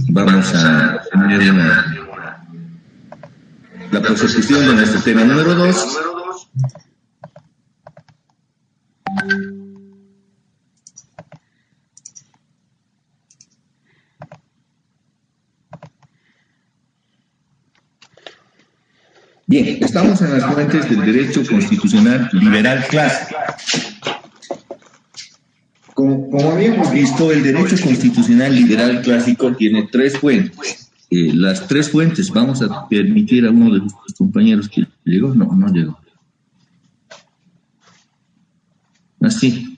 vamos a tener la prosecución de nuestro tema número 2. Bien, estamos en las fuentes del derecho constitucional liberal clásico. Como habíamos visto, el derecho constitucional liberal clásico tiene 3 fuentes. Las 3 fuentes, vamos a permitir a uno de nuestros compañeros que llegó. No llegó. Así.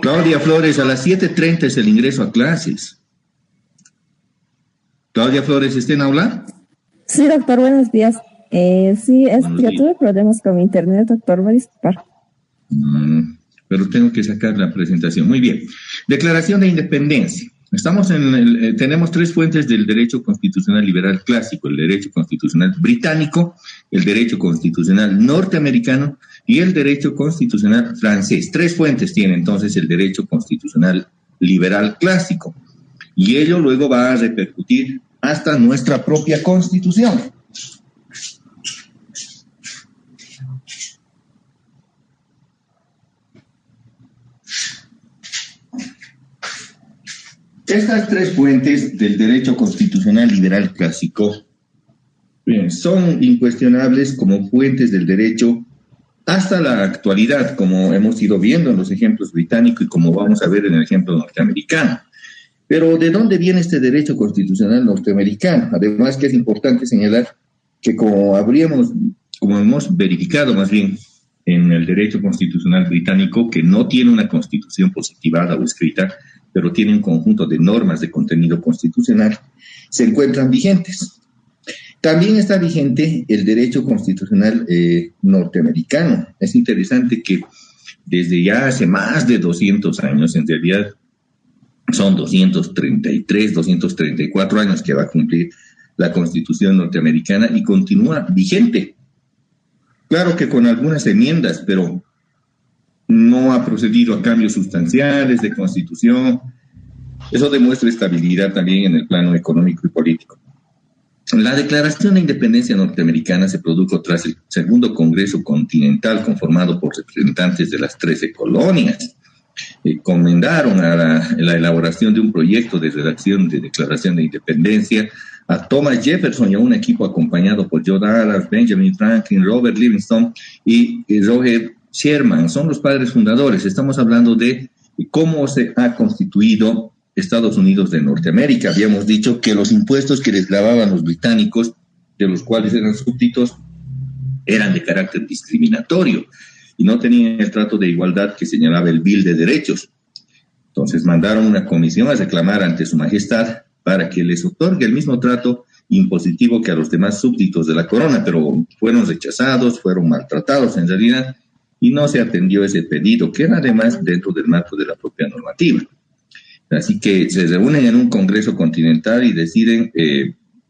Claudia Flores, a las 7:30 es el ingreso a clases. Claudia Flores, ¿está en aula? Sí, doctor, buenos días. Sí, yo tuve problemas con mi internet, doctor, me disculpa. Pero tengo que sacar la presentación. Muy bien. Declaración de Independencia. Tenemos 3 fuentes del derecho constitucional liberal clásico: el derecho constitucional británico, el derecho constitucional norteamericano y el derecho constitucional francés. 3 fuentes tiene entonces el derecho constitucional liberal clásico. Y ello luego va a repercutir hasta nuestra propia Constitución. Estas 3 fuentes del derecho constitucional liberal clásico son incuestionables como fuentes del derecho hasta la actualidad, como hemos ido viendo en los ejemplos británicos y como vamos a ver en el ejemplo norteamericano. Pero ¿de dónde viene este derecho constitucional norteamericano? Además que es importante señalar que como hemos verificado más bien en el derecho constitucional británico, que no tiene una constitución positivada o escrita, pero tiene un conjunto de normas de contenido constitucional, se encuentran vigentes. También está vigente el derecho constitucional norteamericano. Es interesante que desde ya hace más de 200 años, en realidad son 233, 234 años que va a cumplir la Constitución norteamericana y continúa vigente. Claro que con algunas enmiendas, pero no ha procedido a cambios sustanciales de Constitución. Eso demuestra estabilidad también en el plano económico y político. La Declaración de Independencia norteamericana se produjo tras el Segundo Congreso Continental, conformado por representantes de las 13 colonias. Comendaron a la elaboración de un proyecto de redacción de Declaración de Independencia a Thomas Jefferson y a un equipo acompañado por John Adams, Benjamin Franklin, Robert Livingston y Roger Sherman. Son los padres fundadores. Estamos hablando de cómo se ha constituido Estados Unidos de Norteamérica. Habíamos dicho que los impuestos que les grababan los británicos, de los cuales eran súbditos, eran de carácter discriminatorio y no tenían el trato de igualdad que señalaba el Bill de Derechos. Entonces mandaron una comisión a reclamar ante su majestad para que les otorgue el mismo trato impositivo que a los demás súbditos de la corona, pero fueron rechazados, fueron maltratados en realidad, y no se atendió ese pedido, que era además dentro del marco de la propia normativa. Así que se reúnen en un Congreso Continental y deciden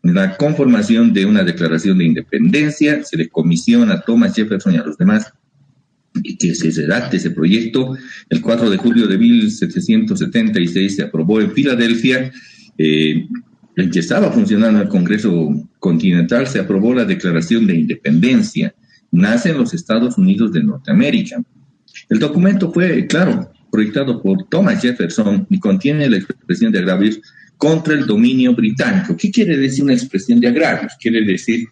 la conformación de una declaración de independencia. Se le comisiona a Thomas Jefferson y a los demás y que se redacte ese proyecto. El 4 de julio de 1776 se aprobó en Filadelfia, en que estaba funcionando el Congreso Continental, se aprobó la Declaración de Independencia. Nacen los Estados Unidos de Norteamérica. El documento fue, claro, proyectado por Thomas Jefferson y contiene la expresión de agravios contra el dominio británico. ¿Qué quiere decir una expresión de agravios? Quiere decir,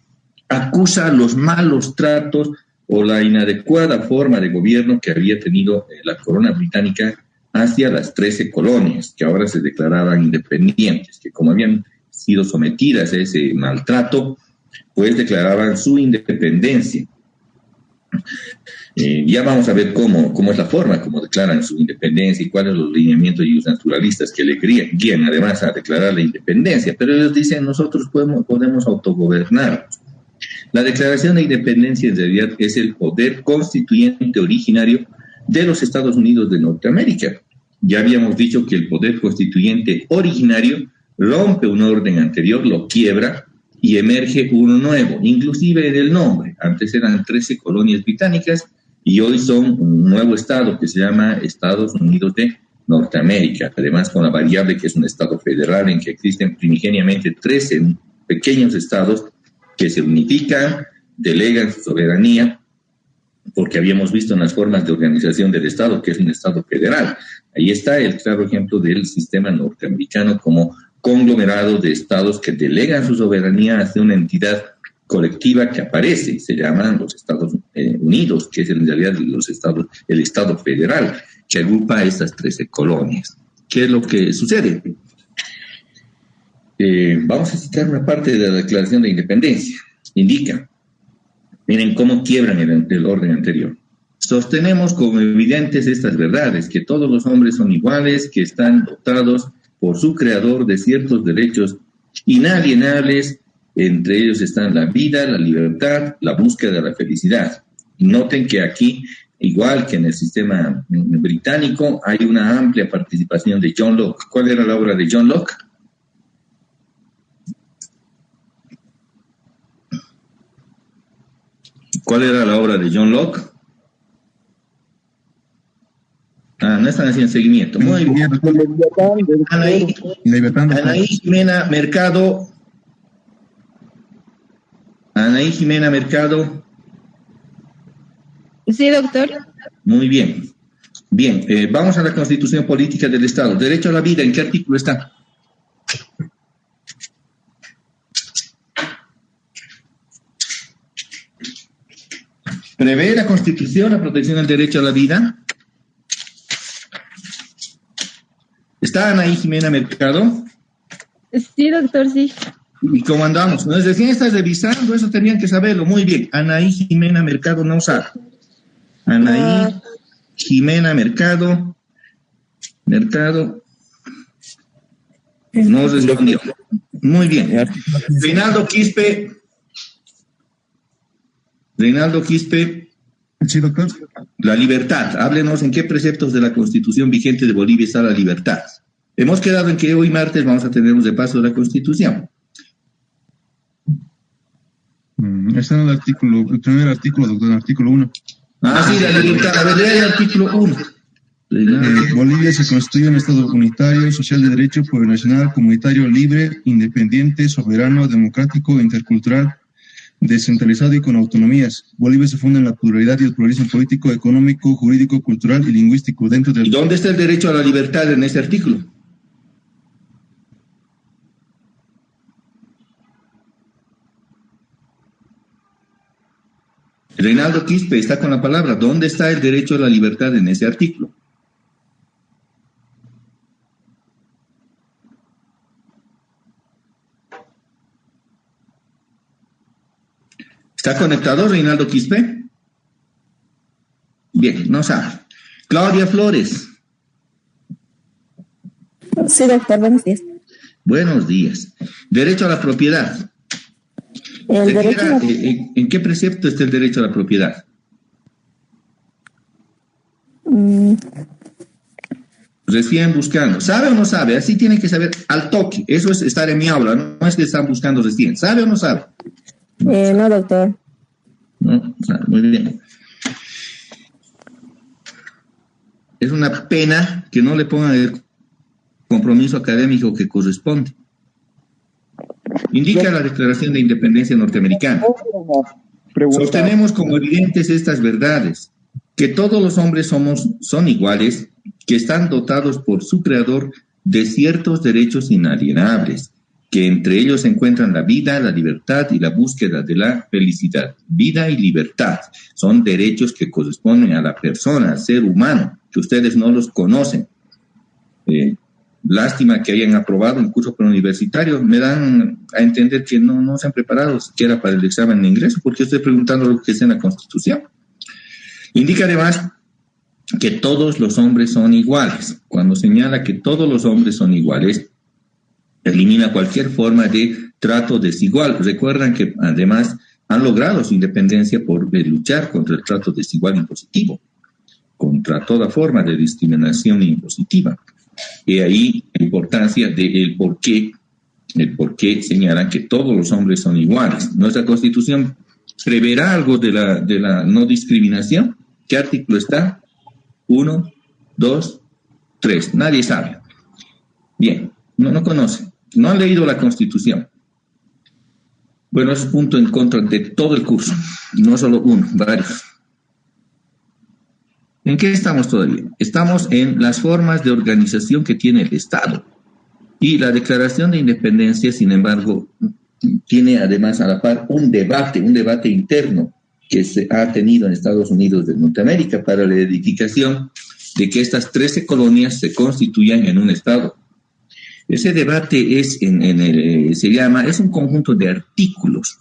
acusa los malos tratos o la inadecuada forma de gobierno que había tenido la corona británica hacia las 13 colonias, que ahora se declaraban independientes, que como habían sido sometidas a ese maltrato, pues declaraban su independencia. Ya vamos a ver cómo es la forma, cómo declaran su independencia y cuáles son los lineamientos y los naturalistas que le guían además a declarar la independencia. Pero ellos dicen, nosotros podemos autogobernarnos. La Declaración de Independencia en realidad es el poder constituyente originario de los Estados Unidos de Norteamérica. Ya habíamos dicho que el poder constituyente originario rompe un orden anterior, lo quiebra y emerge uno nuevo, inclusive del nombre. Antes eran 13 colonias británicas y hoy son un nuevo estado que se llama Estados Unidos de Norteamérica, además con la variable que es un estado federal en que existen primigeniamente 13 pequeños estados que se unifican, delegan su soberanía, porque habíamos visto en las formas de organización del estado que es un estado federal. Ahí está el claro ejemplo del sistema norteamericano como conglomerado de estados que delegan su soberanía hacia una entidad colectiva que aparece, se llaman los Estados Unidos, que es en realidad el Estado federal, que agrupa a estas 13 colonias. ¿Qué es lo que sucede? Vamos a citar una parte de la Declaración de Independencia. Indica, miren cómo quiebran el orden anterior. Sostenemos como evidentes estas verdades, que todos los hombres son iguales, que están dotados por su creador de ciertos derechos inalienables. Entre ellos están la vida, la libertad, la búsqueda de la felicidad. Noten que aquí, igual que en el sistema británico, hay una amplia participación de John Locke. ¿Cuál era la obra de John Locke? ¿Cuál era la obra de John Locke? No están haciendo seguimiento. Muy bien. Anaí Jimena Mercado. Anaí Jimena Mercado. Sí, doctor. Muy bien. Bien, vamos a la Constitución Política del Estado. Derecho a la vida, ¿en qué artículo está? ¿Prevé la Constitución la protección del derecho a la vida? ¿Está Anaí Jimena Mercado? Sí, doctor, sí. ¿Y cómo andamos? ¿No? Recién estás revisando, eso tenían que saberlo. Muy bien. Anaí Jimena Mercado no sabe. Anaí Jimena Mercado no respondió. Muy bien. Reinaldo Quispe. Sí, doctor. La libertad. Háblenos en qué preceptos de la Constitución vigente de Bolivia está la libertad. Hemos quedado en que hoy martes vamos a tener un repaso de la Constitución. Está en el primer artículo, doctor, el artículo 1. Sí, la libertad. A ver, lea el artículo 1. Bolivia se constituye un Estado unitario, social de derecho, plurinacional, comunitario, libre, independiente, soberano, democrático, intercultural, descentralizado y con autonomías. Bolivia se funda en la pluralidad y el pluralismo político, económico, jurídico, cultural y lingüístico. ¿Y dónde está el derecho a la libertad en ese artículo? Reinaldo Quispe está con la palabra. ¿Dónde está el derecho a la libertad en ese artículo? ¿Está conectado Reinaldo Quispe? Bien, no sabe. Claudia Flores. Sí, doctor, buenos días. Buenos días. Derecho a la propiedad. ¿En qué precepto está el derecho a la propiedad? Recién buscando. ¿Sabe o no sabe? Así tiene que saber al toque. Eso es estar en mi aula, no es que están buscando recién. ¿Sabe o no sabe? No, doctor. No, muy bien. Es una pena que no le pongan el compromiso académico que corresponde. Indica la Declaración de Independencia norteamericana. Sostenemos como evidentes estas verdades, que todos los hombres son iguales, que están dotados por su creador de ciertos derechos inalienables, que entre ellos se encuentran la vida, la libertad y la búsqueda de la felicidad. Vida y libertad son derechos que corresponden a la persona, al ser humano, que ustedes no los conocen. Lástima que hayan aprobado un curso preuniversitario. Me dan a entender que no se han preparado siquiera para el examen de ingreso, porque estoy preguntando lo que está en la Constitución. Indica además que todos los hombres son iguales. Cuando señala que todos los hombres son iguales, elimina cualquier forma de trato desigual. Recuerdan que además han logrado su independencia por luchar contra el trato desigual impositivo, contra toda forma de discriminación impositiva. Y ahí la importancia del por qué señalan que todos los hombres son iguales. Nuestra Constitución preverá algo de la no discriminación. ¿Qué artículo está? 1, 2, 3. Nadie sabe. Bien, no conoce. No han leído la Constitución. Bueno, es un punto en contra de todo el curso. No solo uno, varios. ¿En qué estamos todavía? Estamos en las formas de organización que tiene el Estado. Y la Declaración de Independencia, sin embargo, tiene además a la par un debate interno que se ha tenido en Estados Unidos de Norteamérica para la edificación de que estas 13 colonias se constituyan en un Estado. Ese debate es es un conjunto de artículos,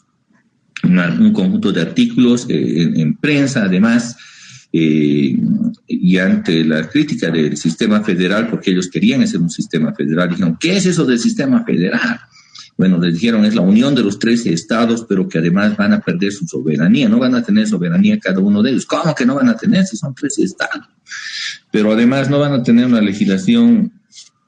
un conjunto de artículos en prensa, además, y ante la crítica del sistema federal, porque ellos querían hacer un sistema federal, dijeron, ¿qué es eso del sistema federal? Bueno, les dijeron, es la unión de los 13 estados, pero que además van a perder su soberanía, no van a tener soberanía cada uno de ellos. ¿Cómo que no van a tener si son 13 estados? Pero además no van a tener una legislación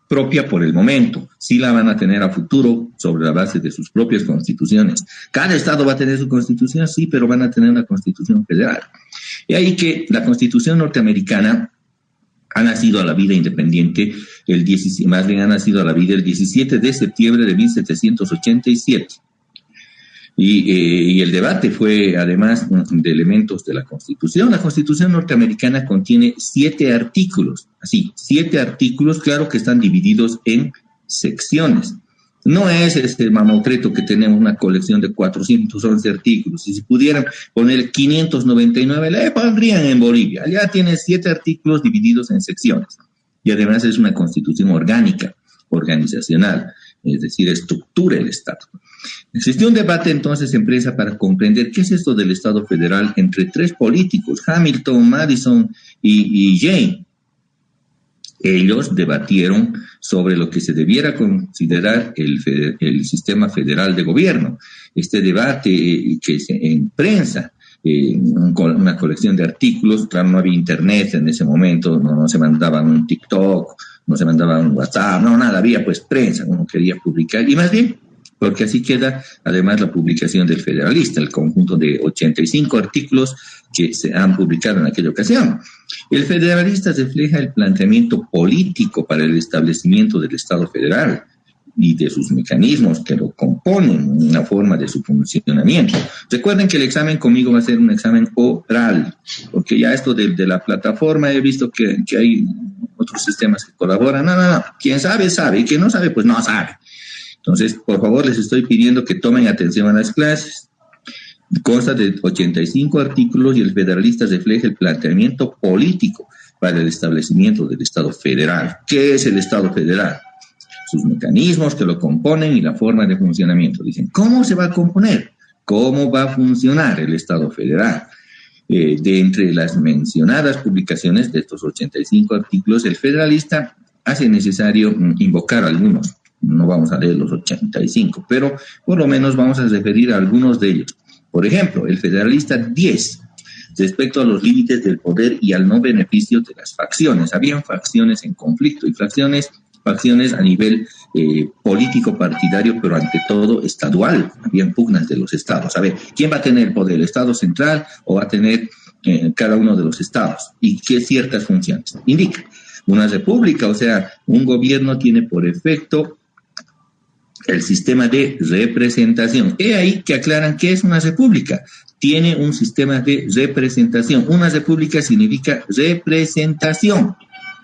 propia por el momento, sí la van a tener a futuro sobre la base de sus propias constituciones. Cada estado va a tener su constitución, sí, pero van a tener una constitución federal. Y ahí que la Constitución norteamericana ha nacido a la vida independiente, más bien ha nacido a la vida el 17 de septiembre de 1787. Y el debate fue, además de elementos de la Constitución. La Constitución norteamericana contiene 7 artículos, así, 7 artículos, claro que están divididos en secciones. No es este mamotreto que tenemos una colección de 411 artículos. Y si pudieran poner 599, le pondrían en Bolivia. Allá tiene 7 artículos divididos en secciones. Y además es una constitución orgánica, organizacional, es decir, estructura el Estado. Existió un debate entonces en prensa para comprender qué es esto del Estado federal entre 3 políticos, Hamilton, Madison y Jay. Ellos debatieron sobre lo que se debiera considerar el sistema federal de gobierno. Este debate que en prensa, una colección de artículos, claro, no había internet en ese momento, no se mandaban un TikTok, no se mandaban un WhatsApp, no, nada, había pues prensa, uno quería publicar, y más bien, porque así queda además la publicación del Federalista, el conjunto de 85 artículos que se han publicado en aquella ocasión. El Federalista refleja el planteamiento político para el establecimiento del Estado federal y de sus mecanismos que lo componen, una forma de su funcionamiento. Recuerden que el examen conmigo va a ser un examen oral, porque ya esto de la plataforma he visto que hay otros sistemas que colaboran. No. Quien sabe, sabe, y quien no sabe, pues no sabe. Entonces, por favor, les estoy pidiendo que tomen atención a las clases. Consta de 85 artículos y el Federalista refleja el planteamiento político para el establecimiento del Estado federal. ¿Qué es el Estado federal? Sus mecanismos que lo componen y la forma de funcionamiento. Dicen, ¿cómo se va a componer? ¿Cómo va a funcionar el Estado federal? De entre las mencionadas publicaciones de estos 85 artículos, el Federalista hace necesario invocar algunos. No vamos a leer los 85, pero por lo menos vamos a referir a algunos de ellos. Por ejemplo, el Federalista 10, respecto a los límites del poder y al no beneficio de las facciones. Habían facciones en conflicto y facciones a nivel político partidario, pero ante todo estadual. Habían pugnas de los estados. A ver, ¿quién va a tener el poder? ¿El Estado central o va a tener cada uno de los estados? ¿Y qué ciertas funciones? Indica. Una república, o sea, un gobierno tiene por efecto el sistema de representación. He ahí que aclaran qué es una república. Tiene un sistema de representación. Una república significa representación.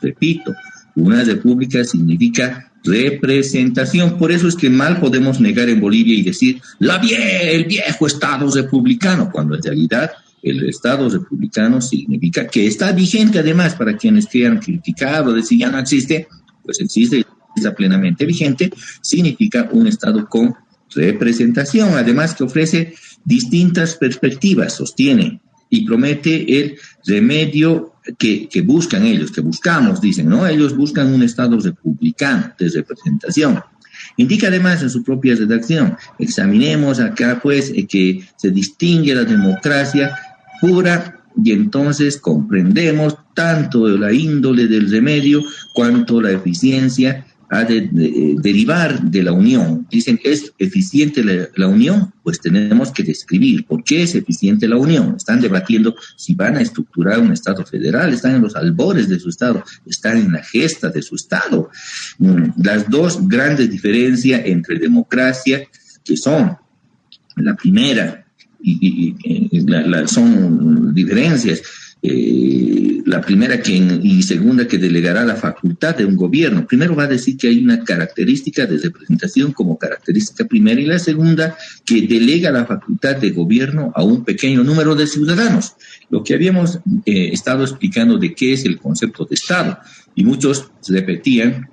Repito, una república significa representación. Por eso es que mal podemos negar en Bolivia y decir el viejo Estado republicano, cuando en realidad el Estado republicano significa que está vigente. Además, para quienes quieran criticar o decir ya no existe, pues existe, está plenamente vigente, significa un Estado con representación, además que ofrece distintas perspectivas, sostiene y promete el remedio que buscan ellos, que buscamos, dicen, ¿no? Ellos buscan un Estado republicano de representación. Indica además en su propia redacción, examinemos acá pues que se distingue la democracia pura y entonces comprendemos tanto la índole del remedio cuanto la eficiencia ha de derivar de la unión. Dicen, ¿es eficiente la unión? Pues tenemos que describir por qué es eficiente la unión. Están debatiendo si van a estructurar un Estado federal, están en los albores de su Estado, están en la gesta de su Estado. Las dos grandes diferencias entre democracia, que son la primera, son diferencias, la primera y segunda, que delegará la facultad de un gobierno. Primero va a decir que hay una característica de representación como característica primera, y la segunda, que delega la facultad de gobierno a un pequeño número de ciudadanos. Lo que habíamos estado explicando de qué es el concepto de Estado, y muchos repetían,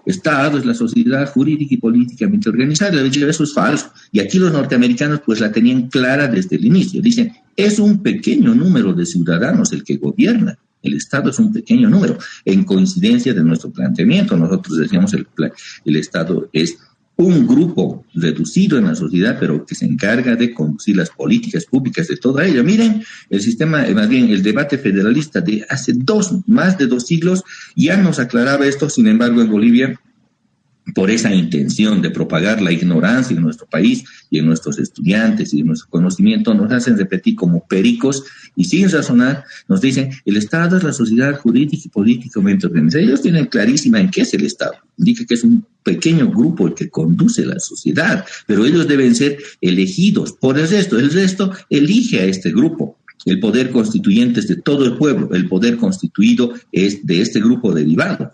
Estado es la sociedad jurídica y políticamente organizada. Eso es falso. Y aquí los norteamericanos pues la tenían clara desde el inicio. Dicen, es un pequeño número de ciudadanos el que gobierna. El Estado es un pequeño número. En coincidencia de nuestro planteamiento, nosotros decíamos el Estado es un grupo reducido en la sociedad, pero que se encarga de conducir las políticas públicas de toda ella. Miren, el sistema, más bien el debate federalista de hace más de 2 siglos ya nos aclaraba esto. Sin embargo, en Bolivia, por esa intención de propagar la ignorancia en nuestro país y en nuestros estudiantes y en nuestro conocimiento, nos hacen repetir como pericos y sin razonar, nos dicen, el Estado es la sociedad jurídica y políticamente organizada. Ellos tienen clarísima en qué es el Estado. Indica que es un pequeño grupo el que conduce la sociedad, pero ellos deben ser elegidos por el resto. El resto elige a este grupo. El poder constituyente es de todo el pueblo. El poder constituido es de este grupo derivado.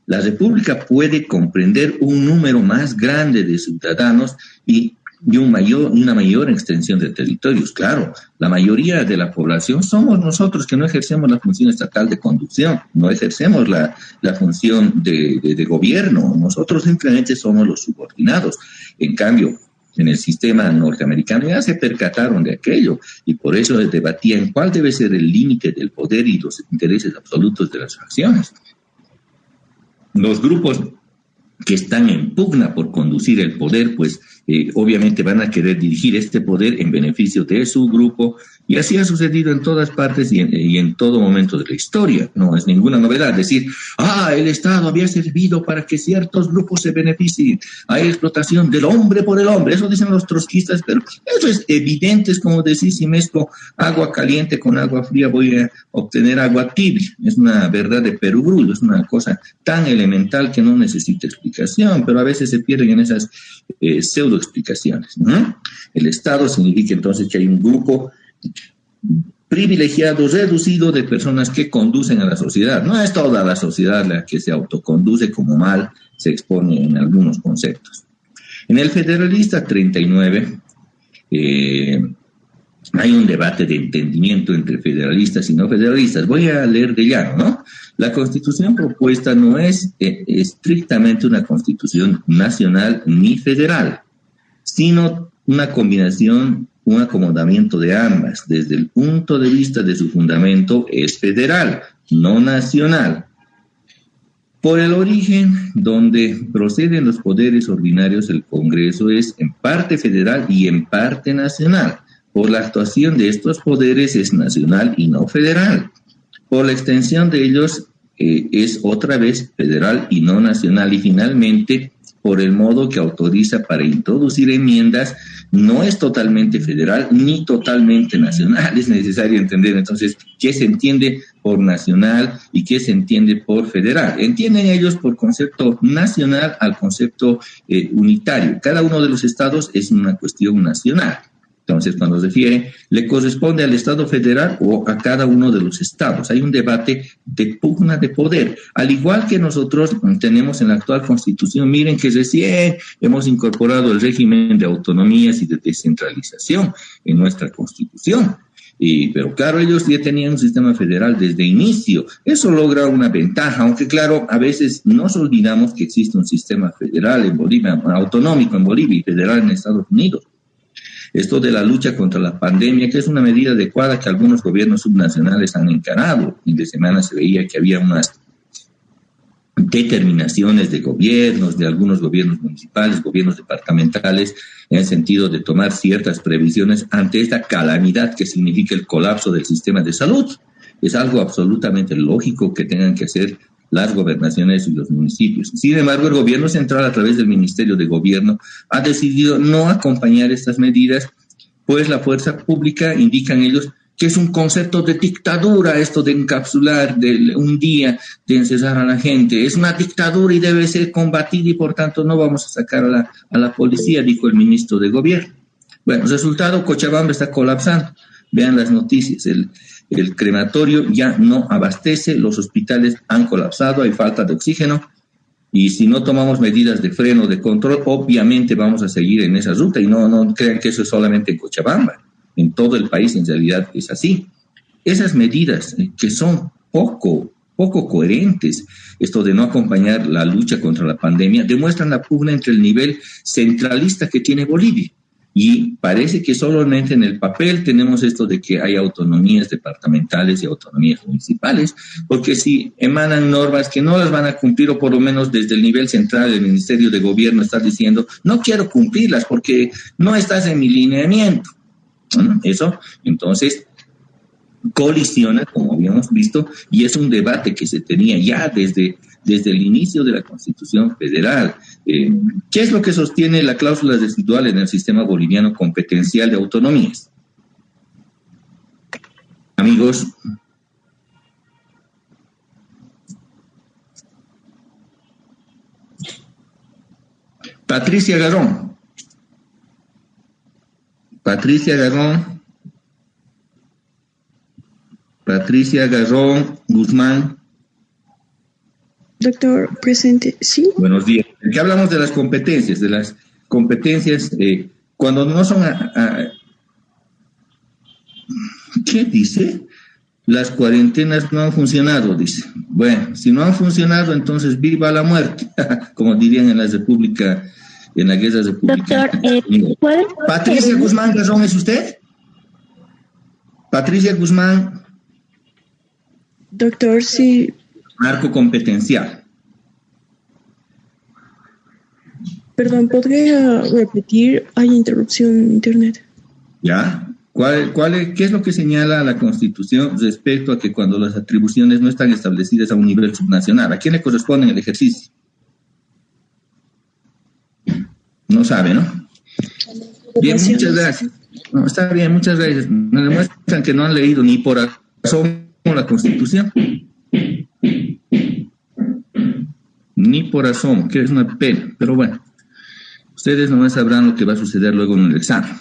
La República puede comprender un número más grande de ciudadanos y una mayor extensión de territorios. Claro, la mayoría de la población somos nosotros, que no ejercemos la función estatal de conducción, no ejercemos la función de gobierno. Nosotros simplemente somos los subordinados. En cambio, en el sistema norteamericano ya se percataron de aquello, y por eso debatían cuál debe ser el límite del poder y los intereses absolutos de las facciones. Los grupos que están en pugna por conducir el poder, pues obviamente van a querer dirigir este poder en beneficio de su grupo, y así ha sucedido en todas partes y en todo momento de la historia. No es ninguna novedad decir, el Estado había servido para que ciertos grupos se beneficien. Hay explotación del hombre por el hombre, eso dicen los trotskistas, pero eso es evidente. Es como decir, si mezclo agua caliente con agua fría voy a obtener agua tibia. Es una verdad de perogrullo, es una cosa tan elemental que no necesita explicación, pero a veces se pierden en esas pseudo explicaciones. El Estado significa entonces que hay un grupo privilegiado, reducido de personas que conducen a la sociedad. No es toda la sociedad la que se autoconduce, como mal se expone en algunos conceptos. En el Federalista 39 hay un debate de entendimiento entre federalistas y no federalistas. Voy a leer de llano, ¿no? La Constitución propuesta no es estrictamente una constitución nacional ni federal, sino una combinación, un acomodamiento de ambas. Desde el punto de vista de su fundamento es federal, no nacional. Por el origen donde proceden los poderes ordinarios, el Congreso es en parte federal y en parte nacional. Por la actuación de estos poderes es nacional y no federal. Por la extensión de ellos es otra vez federal y no nacional. Y finalmente, por el modo que autoriza para introducir enmiendas, no es totalmente federal ni totalmente nacional. Es necesario entender entonces qué se entiende por nacional y qué se entiende por federal. Entienden ellos por concepto nacional al concepto unitario. Cada uno de los estados es una cuestión nacional. Entonces, cuando se refiere, le corresponde al Estado federal o a cada uno de los estados. Hay un debate de pugna de poder, al igual que nosotros tenemos en la actual Constitución. Miren que recién hemos incorporado el régimen de autonomías y de descentralización en nuestra Constitución. Pero claro, ellos ya tenían un sistema federal desde inicio. Eso logra una ventaja, aunque claro, a veces nos olvidamos que existe un sistema federal en Bolivia, autonómico en Bolivia y federal en Estados Unidos. Esto de la lucha contra la pandemia, que es una medida adecuada que algunos gobiernos subnacionales han encarado. En de semana se veía que había unas determinaciones de gobiernos, de algunos gobiernos municipales, gobiernos departamentales, en el sentido de tomar ciertas previsiones ante esta calamidad que significa el colapso del sistema de salud. Es algo absolutamente lógico que tengan que hacer las gobernaciones y los municipios. Sin embargo, el gobierno central, a través del Ministerio de Gobierno, ha decidido no acompañar estas medidas, pues la fuerza pública, indican ellos, que es un concepto de dictadura esto de encapsular un día, de encerrar a la gente. Es una dictadura y debe ser combatida y por tanto no vamos a sacar a la policía, dijo el ministro de Gobierno. Bueno, resultado, Cochabamba está colapsando. Vean las noticias, el crematorio ya no abastece, los hospitales han colapsado, hay falta de oxígeno y si no tomamos medidas de freno, de control, obviamente vamos a seguir en esa ruta y no crean que eso es solamente en Cochabamba. En todo el país en realidad es así. Esas medidas que son poco coherentes, esto de no acompañar la lucha contra la pandemia, demuestran la pugna entre el nivel centralista que tiene Bolivia. Y parece que solamente en el papel tenemos esto de que hay autonomías departamentales y autonomías municipales, porque si emanan normas que no las van a cumplir, o por lo menos desde el nivel central del Ministerio de Gobierno está diciendo, no quiero cumplirlas porque no estás en mi lineamiento. Eso, entonces, colisiona, como habíamos visto, y es un debate que se tenía ya desde el inicio de la Constitución Federal. ¿Qué es lo que sostiene la cláusula residual en el sistema boliviano competencial de autonomías? Amigos, Patricia Garrón, Guzmán. Doctor, presente, ¿sí? Buenos días. Aquí hablamos de las competencias, cuando no son... ¿Qué dice? Las cuarentenas no han funcionado, dice. Bueno, si no han funcionado, entonces viva la muerte, como dirían en la República, en la guerra republicana. Doctor, ¿puede? Patricia Guzmán Garrón, ¿es usted? Patricia Guzmán. Doctor, sí. Marco competencial. Perdón, ¿podría repetir? Hay interrupción en internet. ¿Ya? ¿Qué es lo que señala la Constitución respecto a que cuando las atribuciones no están establecidas a un nivel subnacional? ¿A quién le corresponde el ejercicio? No sabe, ¿no? Bien, muchas gracias. No, está bien, muchas gracias. Me demuestran que no han leído ni por asomo la Constitución. Ni por asomo, que es una pena. Pero bueno, ustedes no sabrán lo que va a suceder luego en el examen.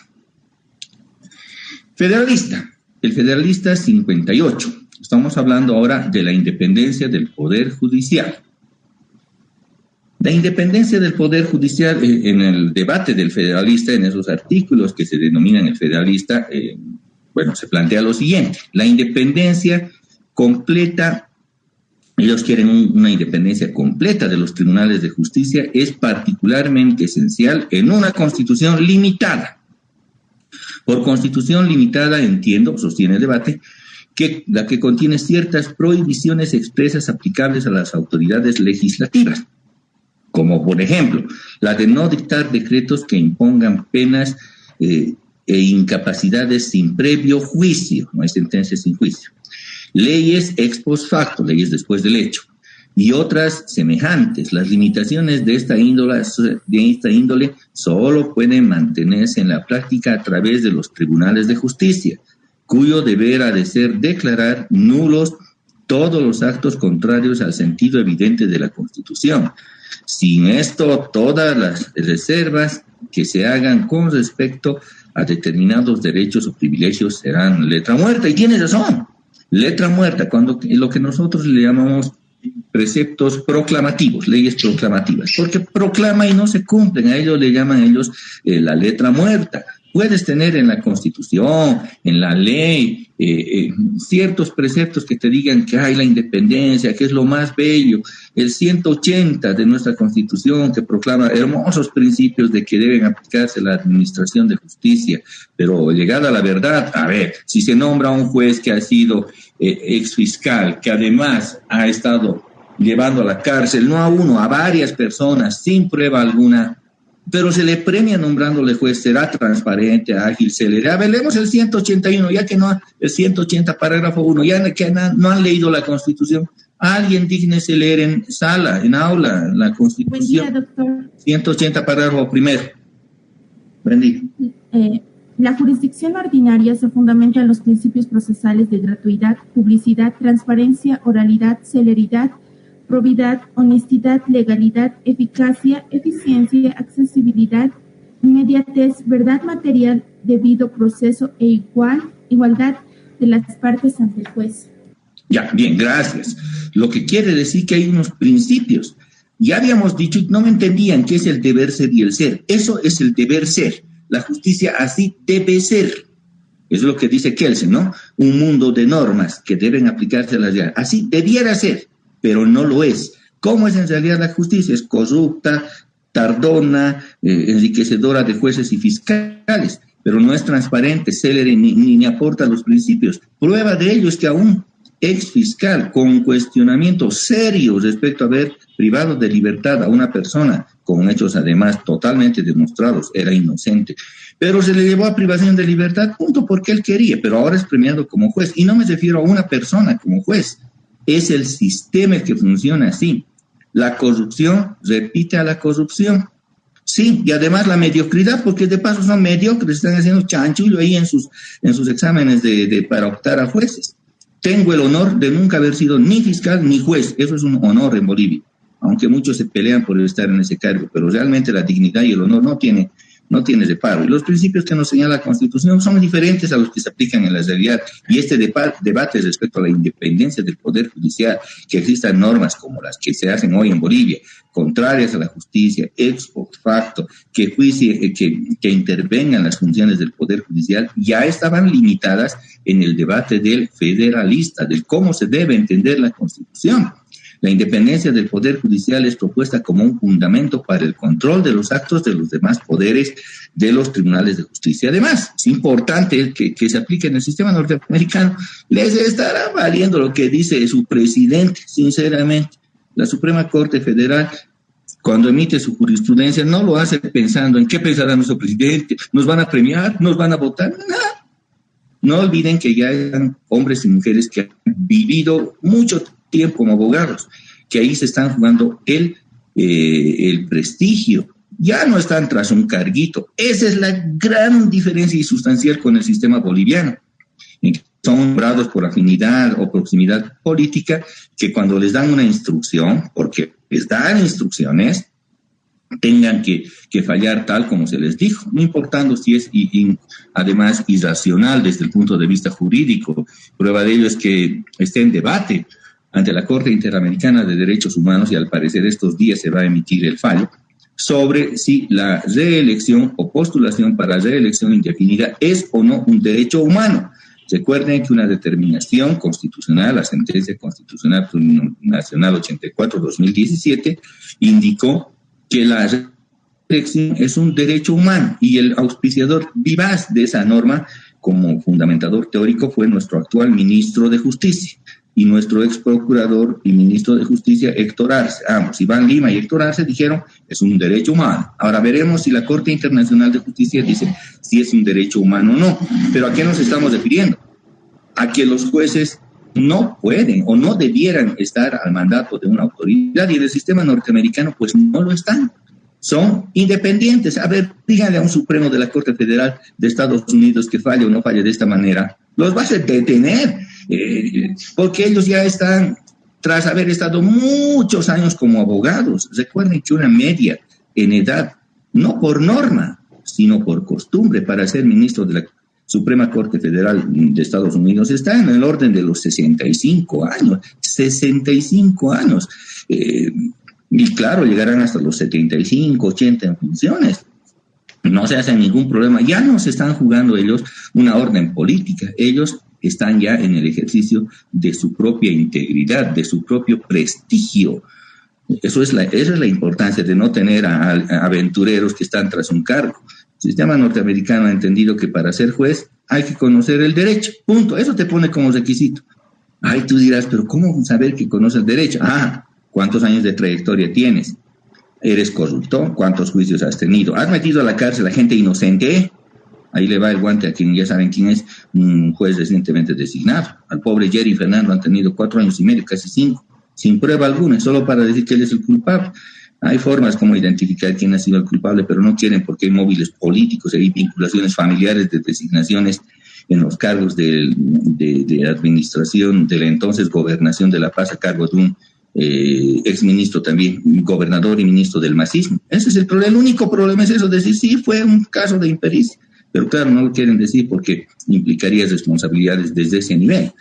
Federalista. El federalista 58. Estamos hablando ahora de la independencia del Poder Judicial. La independencia del Poder Judicial, en el debate del federalista, en esos artículos que se denominan el federalista, se plantea lo siguiente: la independencia completa, ellos quieren una independencia completa de los tribunales de justicia, es particularmente esencial en una constitución limitada. Por constitución limitada entiendo, sostiene el debate, que la que contiene ciertas prohibiciones expresas aplicables a las autoridades legislativas, como por ejemplo, la de no dictar decretos que impongan penas e incapacidades sin previo juicio, no hay sentencia sin juicio, leyes ex post facto, leyes después del hecho, y otras semejantes. Las limitaciones de esta índole solo pueden mantenerse en la práctica a través de los tribunales de justicia, cuyo deber ha de ser declarar nulos todos los actos contrarios al sentido evidente de la Constitución. Sin esto, todas las reservas que se hagan con respecto a determinados derechos o privilegios serán letra muerta. Y tiene razón, letra muerta, cuando lo que nosotros le llamamos preceptos proclamativos, leyes proclamativas, porque proclama y no se cumplen, a ellos le llaman la letra muerta. Puedes tener en la Constitución, en la ley, ciertos preceptos que te digan que hay la independencia, que es lo más bello, el 180 de nuestra Constitución que proclama hermosos principios de que deben aplicarse la administración de justicia, pero llegada a la verdad, a ver, si se nombra a un juez que ha sido exfiscal, que además ha estado llevando a la cárcel, no a uno, a varias personas, sin prueba alguna, pero se le premia nombrándole juez, será transparente, ágil, célere. A ver, leemos el 181, ya que no, el 180, parágrafo 1, ya que no han leído la Constitución. Alguien dígnese leer en sala, en aula, la Constitución. Buen día, doctor. 180, párrafo primero. Buen día. La jurisdicción ordinaria se fundamenta en los principios procesales de gratuidad, publicidad, transparencia, oralidad, celeridad, probidad, honestidad, legalidad, eficacia, eficiencia, accesibilidad, inmediatez, verdad material, debido proceso e igualdad de las partes ante el juez. Ya, bien, gracias. Lo que quiere decir que hay unos principios. Ya habíamos dicho, y no me entendían, qué es el deber ser y el ser. Eso es el deber ser. La justicia así debe ser. Es lo que dice Kelsen, ¿no? Un mundo de normas que deben aplicarse a las leyes. Así debiera ser, pero no lo es. ¿Cómo es en realidad la justicia? Es corrupta, tardona, enriquecedora de jueces y fiscales, pero no es transparente, célere, ni aporta los principios. Prueba de ello es que aún ex fiscal con cuestionamientos serios respecto a haber privado de libertad a una persona con hechos además totalmente demostrados, era inocente, pero se le llevó a privación de libertad, punto, porque él quería, pero ahora es premiado como juez, y no me refiero a una persona como juez, es el sistema el que funciona así. La corrupción repite a la corrupción. Sí, y además la mediocridad, porque de paso son mediocres, están haciendo chanchullo ahí en sus exámenes para optar a jueces. Tengo el honor de nunca haber sido ni fiscal ni juez, eso es un honor en Bolivia, aunque muchos se pelean por estar en ese cargo, pero realmente la dignidad y el honor no tiene reparo. Y los principios que nos señala la Constitución son diferentes a los que se aplican en la realidad. Y este debate respecto a la independencia del Poder Judicial, que existan normas como las que se hacen hoy en Bolivia, contrarias a la justicia, ex post facto, que intervengan las funciones del Poder Judicial, ya estaban limitadas en el debate del federalista, de cómo se debe entender la Constitución. La independencia del Poder Judicial es propuesta como un fundamento para el control de los actos de los demás poderes de los tribunales de justicia. Además, es importante que se aplique en el sistema norteamericano. Les estará valiendo lo que dice su presidente, sinceramente. La Suprema Corte Federal, cuando emite su jurisprudencia, no lo hace pensando en qué pensará nuestro presidente, nos van a premiar, nos van a votar, nada. No olviden que ya eran hombres y mujeres que han vivido mucho tiempo como abogados, que ahí se están jugando el prestigio. Ya no están tras un carguito. Esa es la gran diferencia y sustancial con el sistema boliviano. Son nombrados por afinidad o proximidad política, que cuando les dan una instrucción, porque les dan instrucciones, tengan que fallar tal como se les dijo, no importando si es además irracional desde el punto de vista jurídico. Prueba de ello es que está en debate ante la Corte Interamericana de Derechos Humanos, y al parecer estos días se va a emitir el fallo, sobre si la reelección o postulación para reelección indefinida es o no un derecho humano. Recuerden que una determinación constitucional, la sentencia constitucional nacional 84-2017, indicó que la reelección es un derecho humano, y el auspiciador vivaz de esa norma como fundamentador teórico fue nuestro actual ministro de Justicia y nuestro ex procurador y ministro de Justicia, Héctor Arce. Ambos, Iván Lima y Héctor Arce, dijeron es un derecho humano. Ahora veremos si la Corte Internacional de Justicia dice si es un derecho humano o no. Pero ¿a qué nos estamos refiriendo? A que los jueces no pueden o no debieran estar al mandato de una autoridad, y en el sistema norteamericano pues no lo están. Son independientes. A ver, díganle a un Supremo de la Corte Federal de Estados Unidos que falle o no falle de esta manera, los va a detener, porque ellos ya están tras haber estado muchos años como abogados. Recuerden que una media en edad, no por norma, sino por costumbre, para ser ministro de la Suprema Corte Federal de Estados Unidos está en el orden de los 65 años, 65 años. Y claro, llegarán hasta los 75, 80 en funciones. No se hace ningún problema. Ya no se están jugando ellos una orden política. Ellos están ya en el ejercicio de su propia integridad, de su propio prestigio. Esa es la importancia de no tener a aventureros que están tras un cargo. El sistema norteamericano ha entendido que para ser juez hay que conocer el derecho. Punto. Eso te pone como requisito. Ay, tú dirás, pero ¿cómo saber que conoces el derecho? ¿Cuántos años de trayectoria tienes? ¿Eres corrupto? ¿Cuántos juicios has tenido? ¿Has metido a la cárcel a gente inocente? Ahí le va el guante a quien ya saben quién es, un juez recientemente designado. Al pobre Jerry Fernando han tenido 4 años y medio, casi 5, sin prueba alguna, solo para decir que él es el culpable. Hay formas como identificar quién ha sido el culpable, pero no quieren porque hay móviles políticos, hay vinculaciones familiares de designaciones en los cargos de administración de la entonces Gobernación de La Paz a cargo de un exministro también, gobernador y ministro del masismo. Ese es el problema. El único problema es eso, decir sí, fue un caso de impericia, pero claro, no lo quieren decir porque implicaría responsabilidades desde ese nivel.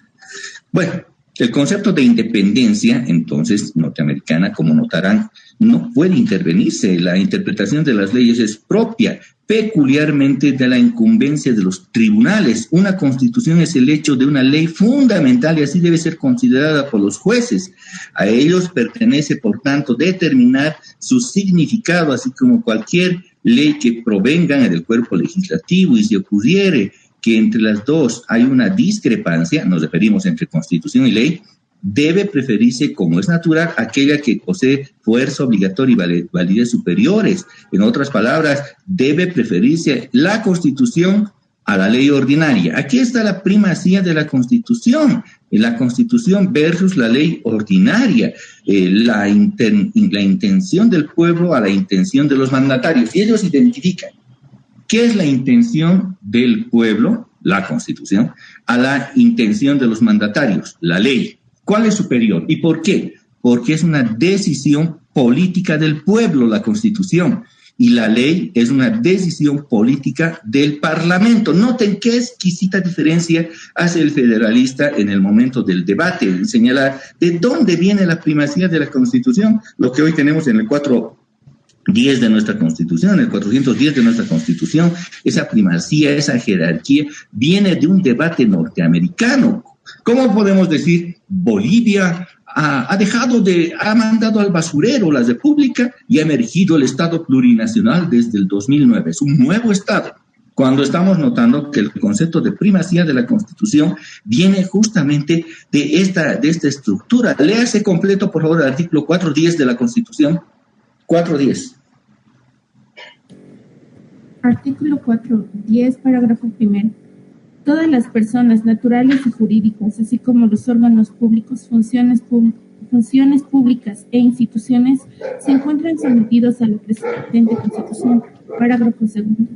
Bueno, el concepto de independencia, entonces, norteamericana, como notarán, no puede intervenirse. La interpretación de las leyes es propia, peculiarmente de la incumbencia de los tribunales. Una constitución es el hecho de una ley fundamental y así debe ser considerada por los jueces. A ellos pertenece, por tanto, determinar su significado, así como cualquier ley que provenga del cuerpo legislativo, y si ocurriere que entre las dos hay una discrepancia, nos referimos entre constitución y ley, debe preferirse, como es natural, aquella que posee fuerza obligatoria y validez superiores. En otras palabras, debe preferirse la Constitución a la ley ordinaria. Aquí está la primacía de la Constitución versus la ley ordinaria, la intención del pueblo a la intención de los mandatarios. Y ellos identifican qué es la intención del pueblo, la Constitución, a la intención de los mandatarios, la ley. ¿Cuál es superior? ¿Y por qué? Porque es una decisión política del pueblo, la Constitución, y la ley es una decisión política del Parlamento. Noten qué exquisita diferencia hace el federalista en el momento del debate, en señalar de dónde viene la primacía de la Constitución, lo que hoy tenemos en el 410 de nuestra Constitución, el 410 de nuestra Constitución, esa primacía, esa jerarquía, viene de un debate norteamericano. ¿Cómo podemos decir Bolivia ha mandado al basurero la república y ha emergido el Estado plurinacional desde el 2009? Es un nuevo Estado. Cuando estamos notando que el concepto de primacía de la Constitución viene justamente de esta estructura. Léase completo, por favor, el artículo 410 de la Constitución. 410. Artículo 410, parágrafo primero. Todas las personas naturales y jurídicas, así como los órganos públicos, funciones públicas e instituciones, se encuentran sometidos a la presente Constitución. Parágrafo segundo.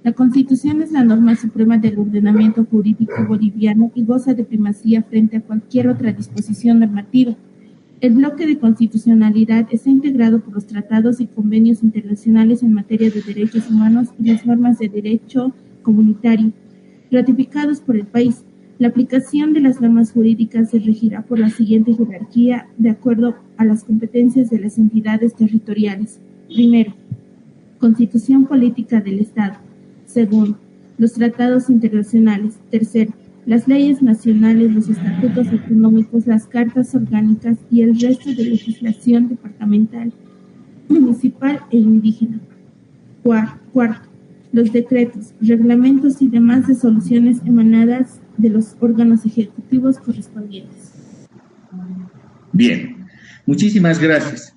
La Constitución es la norma suprema del ordenamiento jurídico boliviano y goza de primacía frente a cualquier otra disposición normativa. El bloque de constitucionalidad está integrado por los tratados y convenios internacionales en materia de derechos humanos y las normas de derecho comunitario ratificados por el país. La aplicación de las normas jurídicas se regirá por la siguiente jerarquía de acuerdo a las competencias de las entidades territoriales. Primero, Constitución Política del Estado. Segundo, los tratados internacionales. Tercero, las leyes nacionales, los estatutos autonómicos, las cartas orgánicas y el resto de legislación departamental, municipal e indígena. Cuarto, los decretos, reglamentos y demás resoluciones emanadas de los órganos ejecutivos correspondientes. Bien, muchísimas gracias.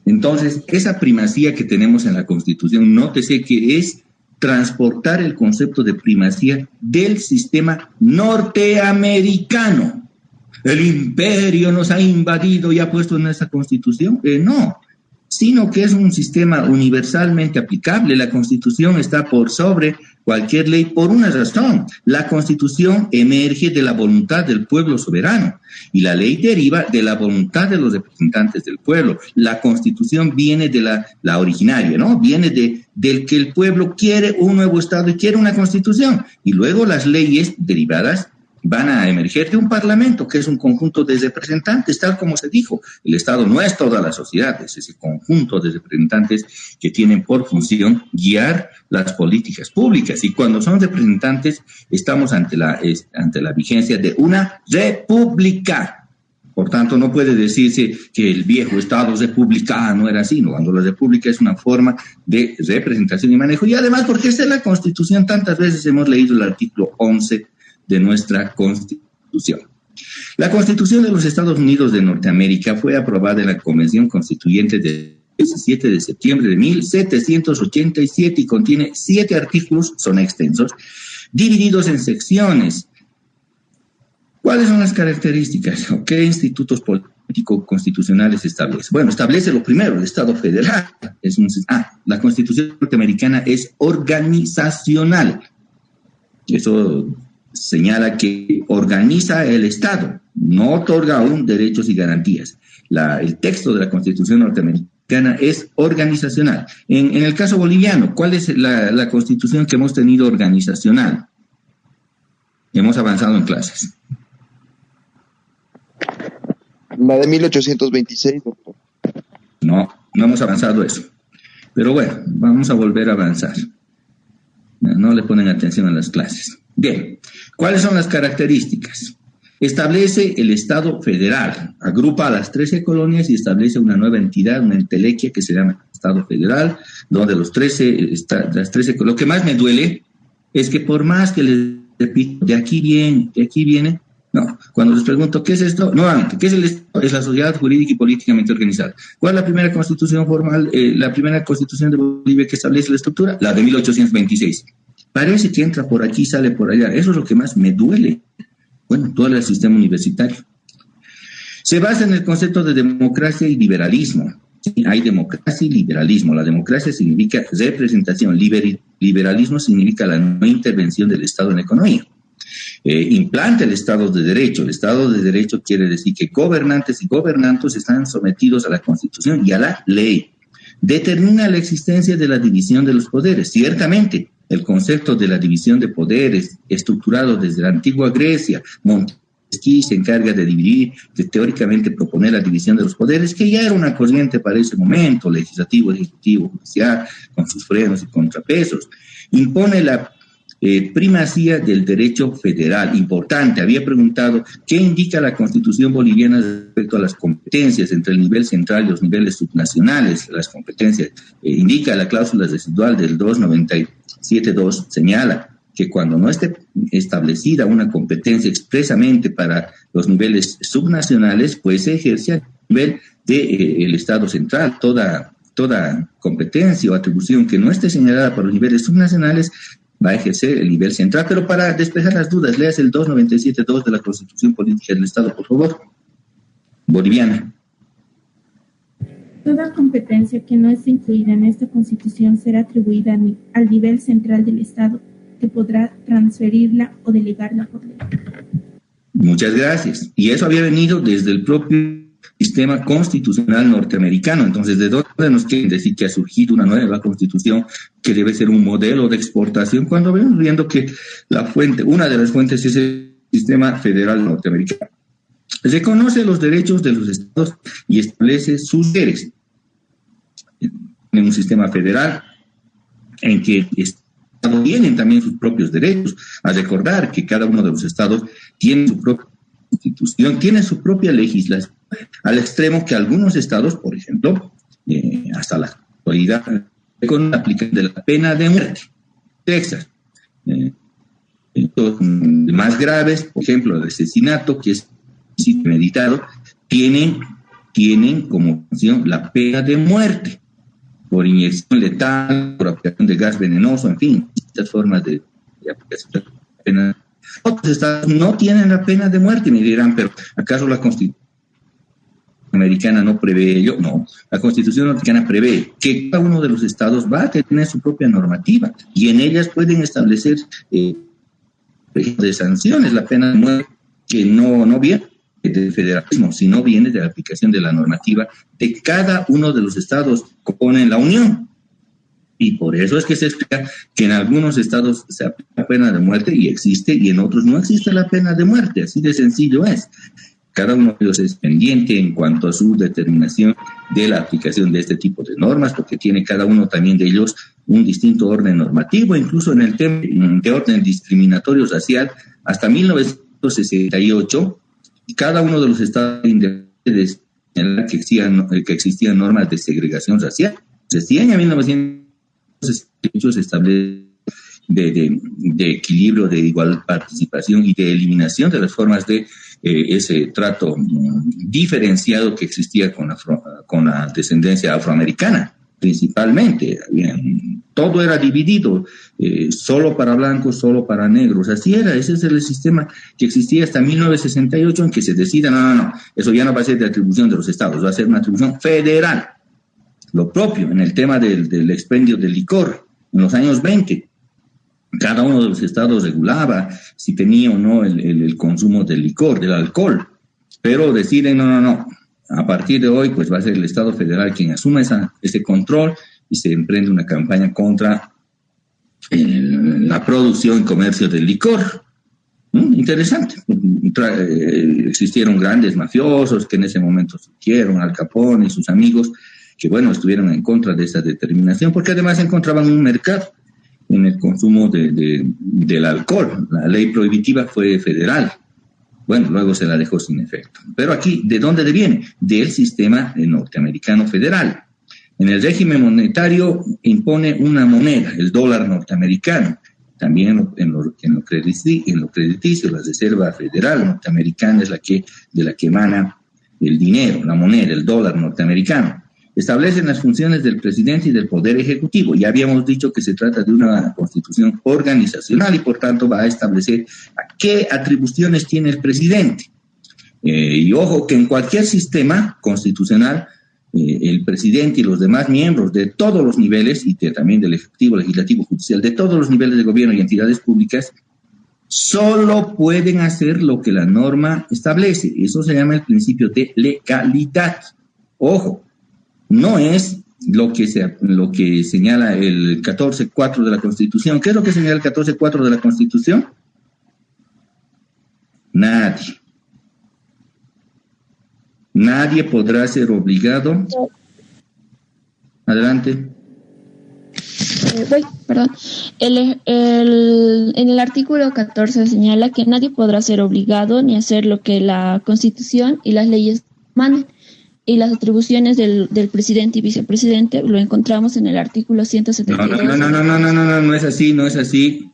Entonces, esa primacía que tenemos en la Constitución, nótese que es transportar el concepto de primacía del sistema norteamericano. El imperio nos ha invadido y ha puesto en esa Constitución. No, sino que es un sistema universalmente aplicable. La Constitución está por sobre cualquier ley por una razón. La Constitución emerge de la voluntad del pueblo soberano y la ley deriva de la voluntad de los representantes del pueblo. La Constitución viene de la originaria, ¿no? Viene del que el pueblo quiere un nuevo Estado y quiere una Constitución. Y luego las leyes derivadas van a emerger de un parlamento, que es un conjunto de representantes, tal como se dijo. El Estado no es toda la sociedad, es ese conjunto de representantes que tienen por función guiar las políticas públicas. Y cuando son representantes, estamos ante la vigencia de una república. Por tanto, no puede decirse que el viejo Estado republicano era así, ¿no? Cuando la república es una forma de representación y manejo. Y además, porque esta es la Constitución, tantas veces hemos leído el artículo 11 de nuestra Constitución. La Constitución de los Estados Unidos de Norteamérica fue aprobada en la Convención Constituyente del 17 de septiembre de 1787 y contiene 7 artículos, son extensos, divididos en secciones. ¿Cuáles son las características? ¿Qué institutos políticos constitucionales establece? Bueno, establece lo primero, el Estado federal. La Constitución norteamericana es organizacional. Eso señala que organiza el Estado, no otorga aún derechos y garantías. El texto de la Constitución norteamericana es organizacional. En el caso boliviano, ¿cuál es la Constitución que hemos tenido organizacional? Hemos avanzado en clases. La de 1826, doctor. No hemos avanzado eso. Pero bueno, vamos a volver a avanzar. No le ponen atención a las clases. Bien, ¿cuáles son las características? Establece el Estado federal, agrupa a las 13 colonias y establece una nueva entidad, una entelequia que se llama Estado federal, donde las 13, lo que más me duele es que por más que les repito, de aquí viene, no, cuando les pregunto, ¿qué es esto? Nuevamente, ¿qué es el Estado? Es la sociedad jurídica y políticamente organizada. ¿Cuál es la primera constitución formal, la primera constitución de Bolivia que establece la estructura? La de 1826. Parece que entra por aquí, sale por allá. Eso es lo que más me duele. Bueno, todo el sistema universitario. Se basa en el concepto de democracia y liberalismo. Sí, hay democracia y liberalismo. La democracia significa representación. Liberalismo significa la no intervención del Estado en la economía. Implanta el Estado de Derecho. El Estado de Derecho quiere decir que gobernantes y gobernantes están sometidos a la Constitución y a la ley. Determina la existencia de la división de los poderes. Ciertamente, el concepto de la división de poderes, estructurado desde la antigua Grecia, Montesquieu se encarga de dividir, de teóricamente proponer la división de los poderes, que ya era una corriente para ese momento, legislativo, ejecutivo, judicial, con sus frenos y contrapesos. Impone la primacía del derecho federal. Importante, había preguntado, ¿qué indica la Constitución boliviana respecto a las competencias entre el nivel central y los niveles subnacionales? Las competencias, indica la cláusula residual del 297.2, señala que cuando no esté establecida una competencia expresamente para los niveles subnacionales, pues se ejerce a nivel del Estado central. Toda competencia o atribución que no esté señalada para los niveles subnacionales va a ejercer el nivel central. Pero para despejar las dudas, leas el 297.2 de la Constitución Política del Estado, por favor. Boliviana. Toda competencia que no esté incluida en esta Constitución será atribuida al nivel central del Estado, que podrá transferirla o delegarla por ley. Muchas gracias. Y eso había venido desde el propio sistema constitucional norteamericano. Entonces, ¿de dónde nos quieren decir que ha surgido una nueva constitución que debe ser un modelo de exportación? Cuando vemos viendo que una de las fuentes es el sistema federal norteamericano. Reconoce los derechos de los estados y establece sus deberes. En un sistema federal en que estados tienen también sus propios derechos. A recordar que cada uno de los estados tiene su propia constitución, tiene su propia legislación, al extremo que algunos estados, por ejemplo, hasta la actualidad, con la aplicación de la pena de muerte. Texas, más graves, por ejemplo, el asesinato, que es meditado, tienen como función la pena de muerte por inyección letal, por aplicación de gas venenoso, en fin, estas formas de aplicación de la pena. Otros estados no tienen la pena de muerte, me dirán, pero ¿acaso la Constitución americana no prevé ello? No, la Constitución americana prevé que cada uno de los estados va a tener su propia normativa y en ellas pueden establecer de sanciones. La pena de muerte que no viene del federalismo, sino viene de la aplicación de la normativa de cada uno de los estados que componen la Unión. Y por eso es que se explica que en algunos estados se aplica la pena de muerte y existe, y en otros no existe la pena de muerte. Así de sencillo es. Cada uno de ellos es pendiente en cuanto a su determinación de la aplicación de este tipo de normas, porque tiene cada uno también de ellos un distinto orden normativo, incluso en el tema de orden discriminatorio racial. Hasta 1968, cada uno de los estados independientes que existían normas de segregación racial. Recién en 1968 se establece de equilibrio, de igual participación y de eliminación de las formas de ese trato diferenciado que existía con la descendencia afroamericana, principalmente. Habían Todo era dividido, solo para blancos, solo para negros. Así era, ese es el sistema que existía hasta 1968, en que se decida, no, eso ya no va a ser de atribución de los estados, va a ser una atribución federal. Lo propio en el tema del expendio del licor, en los años 20. Cada uno de los estados regulaba si tenía o no el consumo del licor, del alcohol. Pero deciden, no. A partir de hoy, pues va a ser el Estado federal quien asuma ese control y se emprende una campaña contra la producción y comercio del licor. Interesante. Existieron grandes mafiosos que en ese momento surgieron, Al Capone y sus amigos, que bueno, estuvieron en contra de esa determinación, porque además encontraban un mercado en el consumo del alcohol. La ley prohibitiva fue federal. Bueno, luego se la dejó sin efecto. Pero aquí, ¿de dónde deviene? Del sistema norteamericano federal. En el régimen monetario impone una moneda, el dólar norteamericano. También en lo crediticio, la Reserva Federal norteamericana es de la que emana el dinero, la moneda, el dólar norteamericano. Establecen las funciones del presidente y del Poder Ejecutivo. Ya habíamos dicho que se trata de una constitución organizacional y por tanto va a establecer qué atribuciones tiene el presidente. Y ojo que en cualquier sistema constitucional, el presidente y los demás miembros de todos los niveles, y también del Ejecutivo, Legislativo, Judicial, de todos los niveles de gobierno y entidades públicas, solo pueden hacer lo que la norma establece. Eso se llama el principio de legalidad. Ojo. No es lo que señala el 14.4 de la Constitución. ¿Qué es lo que señala el 14.4 de la Constitución? Nadie podrá ser obligado. Adelante. En el artículo 14 señala que nadie podrá ser obligado ni hacer lo que la Constitución y las leyes manden. Y las atribuciones del presidente y vicepresidente lo encontramos en el artículo 172. No es así.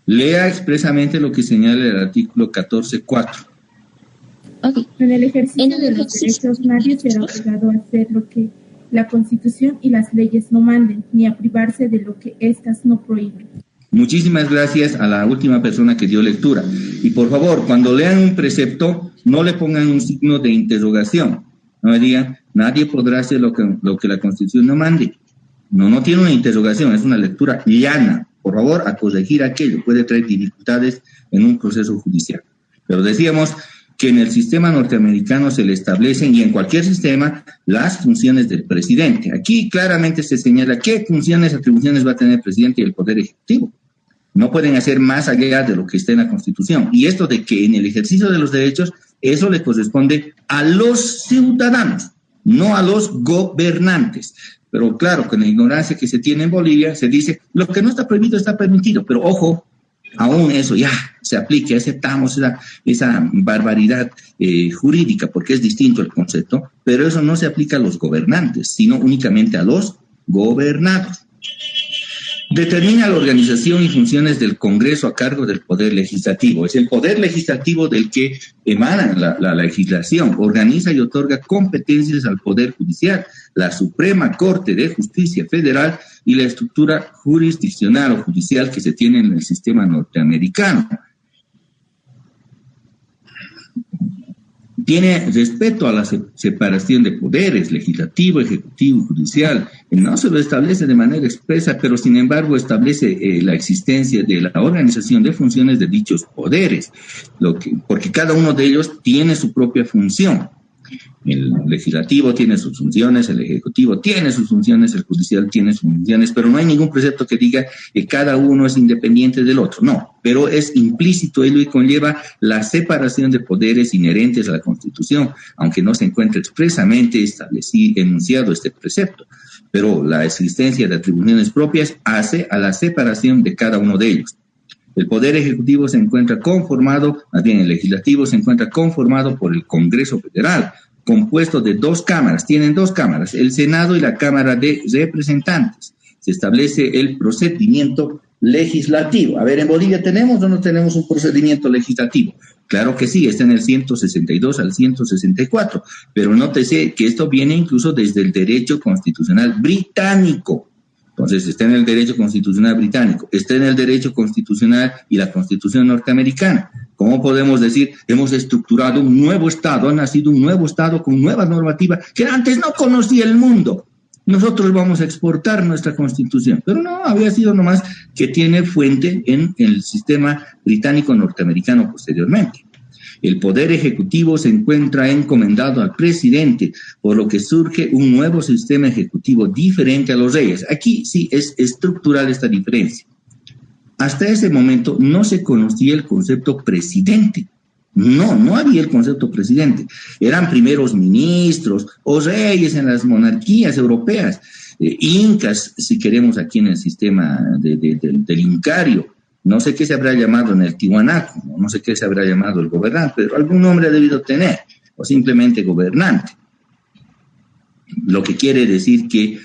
Lea expresamente lo que señala el artículo 14.4. Okay. En el ejercicio de los derechos nadie será obligado a hacer lo que la Constitución y las leyes no manden, ni a privarse de lo que éstas no prohíben. Muchísimas gracias a la última persona que dio lectura. Y por favor, cuando lean un precepto, no le pongan un signo de interrogación. No me digan, nadie podrá hacer lo que la Constitución no mande. No tiene una interrogación, es una lectura llana. Por favor, a corregir aquello. Puede traer dificultades en un proceso judicial. Pero decíamos que en el sistema norteamericano se le establecen, y en cualquier sistema, las funciones del presidente. Aquí claramente se señala qué funciones, atribuciones va a tener el presidente y el Poder Ejecutivo. No pueden hacer más allá de lo que está en la Constitución. Y esto de que en el ejercicio de los derechos, eso le corresponde a los ciudadanos, no a los gobernantes. Pero claro, con la ignorancia que se tiene en Bolivia, se dice, lo que no está prohibido está permitido. Pero ojo, aún eso ya se aplique, aceptamos esa barbaridad jurídica, porque es distinto el concepto, pero eso no se aplica a los gobernantes, sino únicamente a los gobernados. Determina la organización y funciones del Congreso a cargo del Poder Legislativo. Es el Poder Legislativo del que emana la legislación. Organiza y otorga competencias al Poder Judicial, la Suprema Corte de Justicia Federal y la estructura jurisdiccional o judicial que se tiene en el sistema norteamericano. Tiene respeto a la separación de poderes, legislativo, ejecutivo, judicial. No se lo establece de manera expresa, pero sin embargo establece la existencia de la organización de funciones de dichos poderes, porque cada uno de ellos tiene su propia función. El legislativo tiene sus funciones, el ejecutivo tiene sus funciones, el judicial tiene sus funciones, pero no hay ningún precepto que diga que cada uno es independiente del otro, no, pero es implícito ello y conlleva la separación de poderes inherentes a la Constitución, aunque no se encuentre expresamente enunciado este precepto, pero la existencia de atribuciones propias hace a la separación de cada uno de ellos. El Poder Ejecutivo se encuentra conformado, más bien el Legislativo se encuentra conformado por el Congreso Federal, compuesto de dos cámaras, tienen dos cámaras, el Senado y la Cámara de Representantes. Se establece el procedimiento legislativo. A ver, ¿en Bolivia tenemos o no tenemos un procedimiento legislativo? Claro que sí, está en el 162 al 164, pero nótese que esto viene incluso desde el derecho constitucional británico. Entonces, está en el derecho constitucional británico, está en el derecho constitucional y la Constitución norteamericana. ¿Cómo podemos decir, hemos estructurado un nuevo Estado, ha nacido un nuevo Estado con nueva normativa que antes no conocía el mundo? Nosotros vamos a exportar nuestra Constitución. Pero no, había sido nomás que tiene fuente en el sistema británico-norteamericano posteriormente. El poder ejecutivo se encuentra encomendado al presidente, por lo que surge un nuevo sistema ejecutivo diferente a los reyes. Aquí sí es estructural esta diferencia. Hasta ese momento no se conocía el concepto presidente. No había el concepto presidente. Eran primeros ministros o reyes en las monarquías europeas, incas, si queremos, aquí en el sistema del incario. No sé qué se habrá llamado en el Tiwanaku, no sé qué se habrá llamado el gobernante, pero algún nombre ha debido tener, o simplemente gobernante. Lo que quiere decir que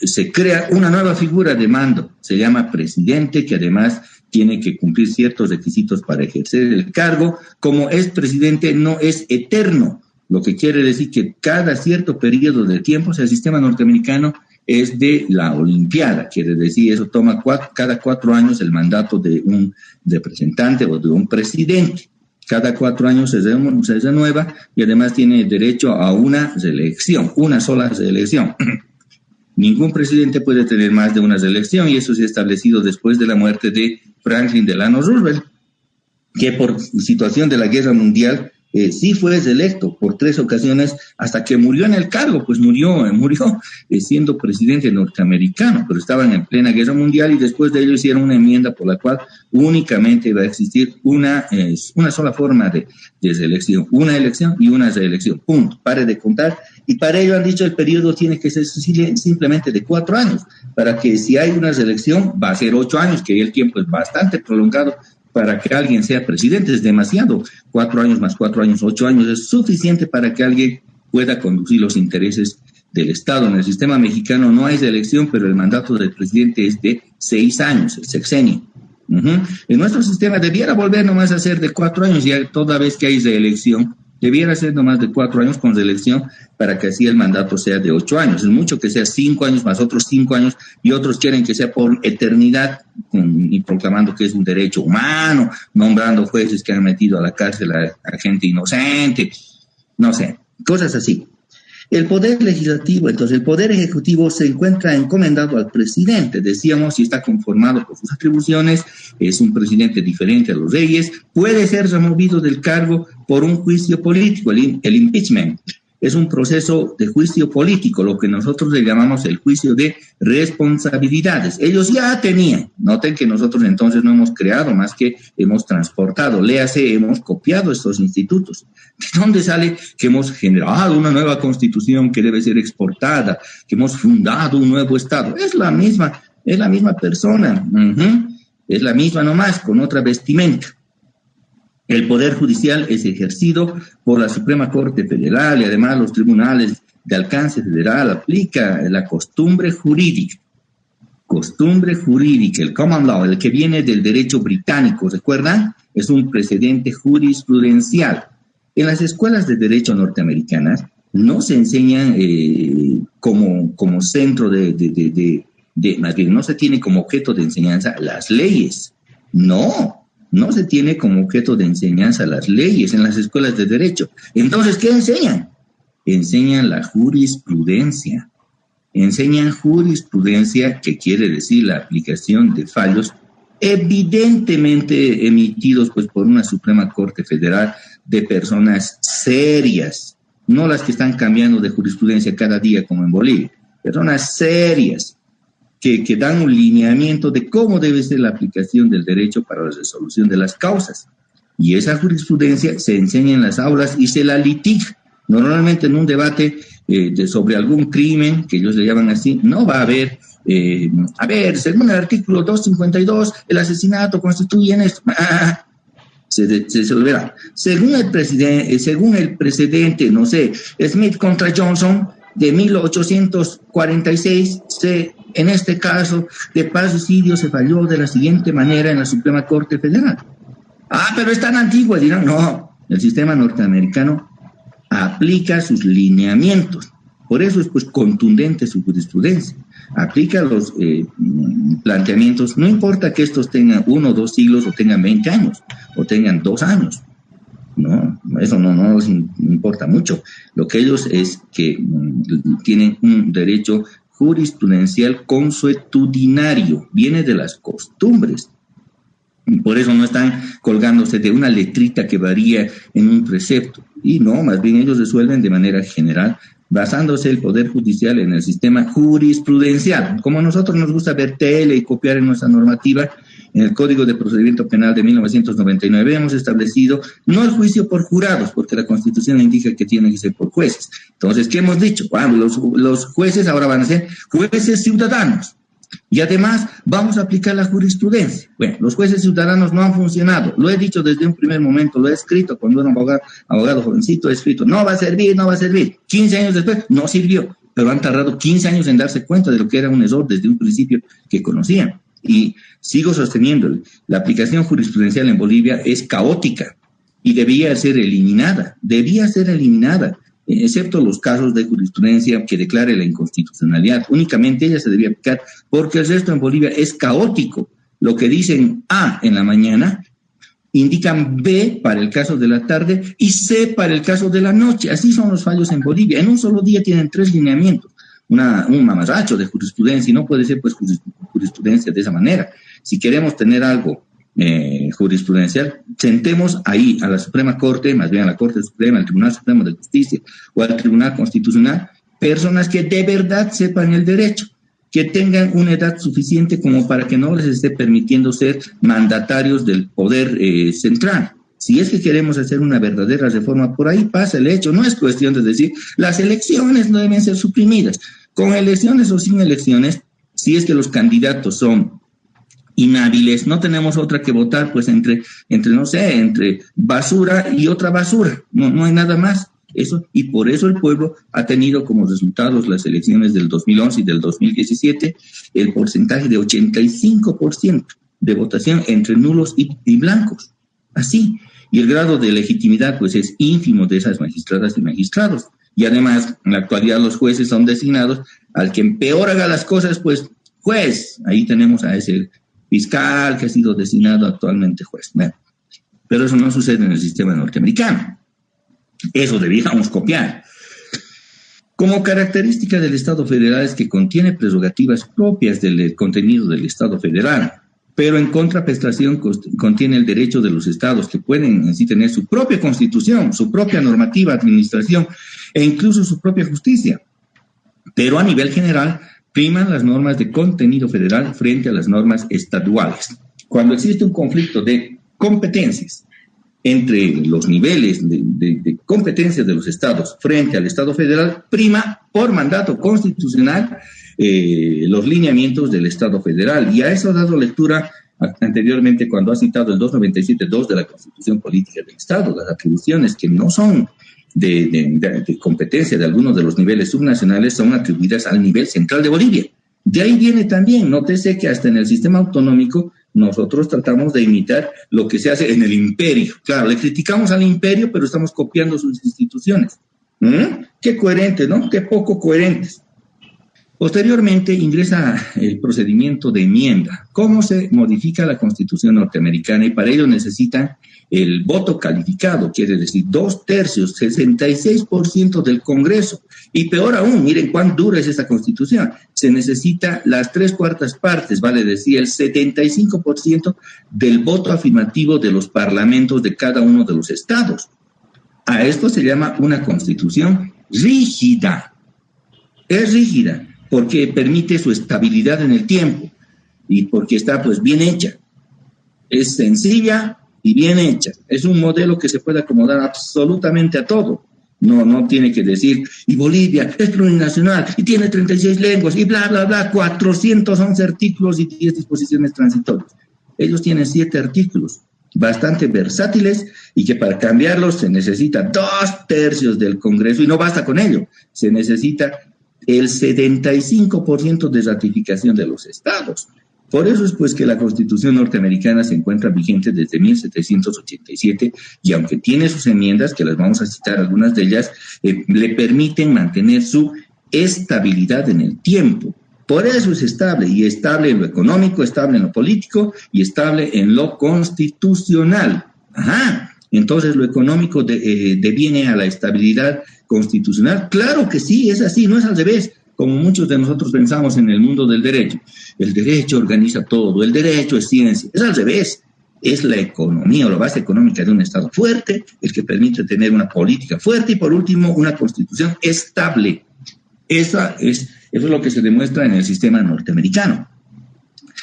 se crea una nueva figura de mando, se llama presidente, que además tiene que cumplir ciertos requisitos para ejercer el cargo. Como es presidente, no es eterno, lo que quiere decir que cada cierto periodo de tiempo, o sea, el sistema norteamericano es de la Olimpiada, quiere decir, eso toma cada 4 años el mandato de un representante o de un presidente. Cada 4 años se renueva y además tiene derecho a una reelección, una sola reelección. Ningún presidente puede tener más de una reelección y eso se ha establecido después de la muerte de Franklin Delano Roosevelt, que por situación de la Guerra Mundial sí fue reelecto por 3 ocasiones hasta que murió en el cargo, pues murió siendo presidente norteamericano, pero estaban en plena Guerra Mundial y después de ello hicieron una enmienda por la cual únicamente iba a existir una sola forma de reelección, una elección y una reelección, punto, pare de contar. Y para ello han dicho el periodo tiene que ser simplemente de 4 años, para que si hay una reelección va a ser 8 años, que el tiempo es bastante prolongado para que alguien sea presidente, es demasiado. 4 años más 4 años, 8 años es suficiente para que alguien pueda conducir los intereses del Estado. En el sistema mexicano no hay reelección, pero el mandato del presidente es de 6 años, el sexenio. En nuestro sistema debiera volver nomás a ser de 4 años, ya toda vez que hay reelección, debiera ser nomás de 4 años con reelección para que así el mandato sea de 8 años. Es mucho que sea 5 años más otros 5 años y otros quieren que sea por eternidad y proclamando que es un derecho humano, nombrando jueces que han metido a la cárcel a gente inocente, no sé, cosas así. El poder legislativo, entonces el poder ejecutivo se encuentra encomendado al presidente, decíamos, y está conformado por sus atribuciones, es un presidente diferente a los reyes, puede ser removido del cargo por un juicio político, el impeachment. Es un proceso de juicio político, lo que nosotros le llamamos el juicio de responsabilidades. Ellos ya tenían, noten que nosotros entonces no hemos creado más que hemos transportado, léase, hemos copiado estos institutos. ¿De dónde sale que hemos generado una nueva constitución que debe ser exportada, que hemos fundado un nuevo Estado? Es la misma persona, es la misma nomás, con otra vestimenta. El Poder Judicial es ejercido por la Suprema Corte Federal y además los tribunales de alcance federal aplica la costumbre jurídica. Costumbre jurídica, el common law, el que viene del derecho británico, ¿recuerdan? Es un precedente jurisprudencial. En las escuelas de derecho norteamericanas no se enseñan como centro más bien no se tiene como objeto de enseñanza las leyes. No se tiene como objeto de enseñanza las leyes en las escuelas de derecho. Entonces, ¿qué enseñan? Enseñan la jurisprudencia. Enseñan jurisprudencia, que quiere decir la aplicación de fallos evidentemente emitidos pues por una Suprema Corte Federal de personas serias, no las que están cambiando de jurisprudencia cada día como en Bolivia, personas serias, que dan un lineamiento de cómo debe ser la aplicación del derecho para la resolución de las causas. Y esa jurisprudencia se enseña en las aulas y se la litiga. Normalmente en un debate sobre algún crimen, que ellos le llaman así, no va a haber, según el artículo 252, el asesinato constituye en esto. Se resolverá. Según el precedente, no sé, Smith contra Johnson, de 1846, en este caso de parricidio se falló de la siguiente manera en la Suprema Corte Federal. Pero es tan antigua, dirán. No, el sistema norteamericano aplica sus lineamientos. Por eso es pues contundente su jurisprudencia. Aplica los planteamientos, no importa que estos tengan 1 o 2 siglos o tengan 20 años o tengan 2 años. No, eso no nos importa mucho. Lo que ellos es que tienen un derecho jurisprudencial consuetudinario, viene de las costumbres. Por eso no están colgándose de una letrita que varía en un precepto. Y no, más bien ellos resuelven de manera general, basándose el Poder Judicial en el sistema jurisprudencial. Como a nosotros nos gusta ver tele y copiar en nuestra normativa, en el Código de Procedimiento Penal de 1999 hemos establecido no el juicio por jurados, porque la Constitución indica que tiene que ser por jueces. Entonces, ¿qué hemos dicho? Bueno, los jueces ahora van a ser jueces ciudadanos. Y además vamos a aplicar la jurisprudencia. Bueno, los jueces ciudadanos no han funcionado. Lo he dicho desde un primer momento, lo he escrito cuando era un abogado jovencito, he escrito, no va a servir, no va a servir. 15 años después, no sirvió. Pero han tardado 15 años en darse cuenta de lo que era un error desde un principio que conocían. Y sigo sosteniendo, la aplicación jurisprudencial en Bolivia es caótica y debía ser eliminada, excepto los casos de jurisprudencia que declare la inconstitucionalidad. Únicamente ella se debía aplicar porque el resto en Bolivia es caótico. Lo que dicen A en la mañana, indican B para el caso de la tarde y C para el caso de la noche. Así son los fallos en Bolivia. En un solo día tienen 3 lineamientos. Un mamarracho de jurisprudencia, y no puede ser pues jurisprudencia de esa manera. Si queremos tener algo jurisprudencial, sentemos ahí a la Suprema Corte, más bien a la Corte Suprema, al Tribunal Supremo de Justicia o al Tribunal Constitucional, personas que de verdad sepan el derecho, que tengan una edad suficiente como para que no les esté permitiendo ser mandatarios del poder central. Si es que queremos hacer una verdadera reforma, por ahí pasa el hecho. No es cuestión de decir, las elecciones no deben ser suprimidas. Con elecciones o sin elecciones, si es que los candidatos son inhábiles, no tenemos otra que votar, pues entre basura y otra basura. No hay nada más. Eso, y por eso el pueblo ha tenido como resultados las elecciones del 2011 y del 2017 el porcentaje de 85% de votación entre nulos y blancos. Así. Y el grado de legitimidad, pues, es ínfimo de esas magistradas y magistrados. Y además, en la actualidad, los jueces son designados al que peor haga las cosas, pues, juez. Ahí tenemos a ese fiscal que ha sido designado actualmente juez. Bueno, pero eso no sucede en el sistema norteamericano. Eso debíamos copiar. Como característica del Estado federal es que contiene prerrogativas propias del contenido del Estado federal, pero en contraprestación contiene el derecho de los estados que pueden en sí tener su propia constitución, su propia normativa, administración e incluso su propia justicia. Pero a nivel general priman las normas de contenido federal frente a las normas estaduales. Cuando existe un conflicto de competencias entre los niveles de competencia de los estados frente al Estado federal, prima por mandato constitucional los lineamientos del Estado federal. Y a eso ha dado lectura anteriormente cuando ha citado el 297.2 de la Constitución Política del Estado, las atribuciones que no son de competencia de algunos de los niveles subnacionales son atribuidas al nivel central de Bolivia. De ahí viene también, nótese que hasta en el sistema autonómico nosotros tratamos de imitar lo que se hace en el imperio. Claro, le criticamos al imperio, pero estamos copiando sus instituciones. Qué coherente, ¿no? Qué poco coherentes. Posteriormente ingresa el procedimiento de enmienda. ¿Cómo se modifica la Constitución norteamericana? Y para ello necesitan el voto calificado, quiere decir 2/3, 66% del Congreso. Y peor aún, miren cuán dura es esta Constitución. Se necesita las 3/4 partes, vale decir el 75% del voto afirmativo de los parlamentos de cada uno de los estados. A esto se llama una Constitución rígida. Es rígida porque permite su estabilidad en el tiempo y porque está pues bien hecha. Es sencilla y bien hecha. Es un modelo que se puede acomodar absolutamente a todo. No tiene que decir, y Bolivia es plurinacional y tiene 36 lenguas y bla, bla, bla, 411 artículos y 10 disposiciones transitorias. Ellos tienen 7 artículos bastante versátiles y que para cambiarlos se necesita 2/3 del Congreso y no basta con ello. Se necesita el 75% de ratificación de los estados. Por eso es pues que la Constitución norteamericana se encuentra vigente desde 1787 y aunque tiene sus enmiendas, que las vamos a citar algunas de ellas, le permiten mantener su estabilidad en el tiempo. Por eso es estable, y estable en lo económico, estable en lo político y estable en lo constitucional. Ajá, entonces lo económico deviene a la estabilidad constitucional. Claro que sí, es así, no es al revés, como muchos de nosotros pensamos en el mundo del derecho. El derecho organiza todo, el derecho es ciencia, es al revés. Es la economía o la base económica de un Estado fuerte el que permite tener una política fuerte y, por último, una constitución estable. Eso es lo que se demuestra en el sistema norteamericano.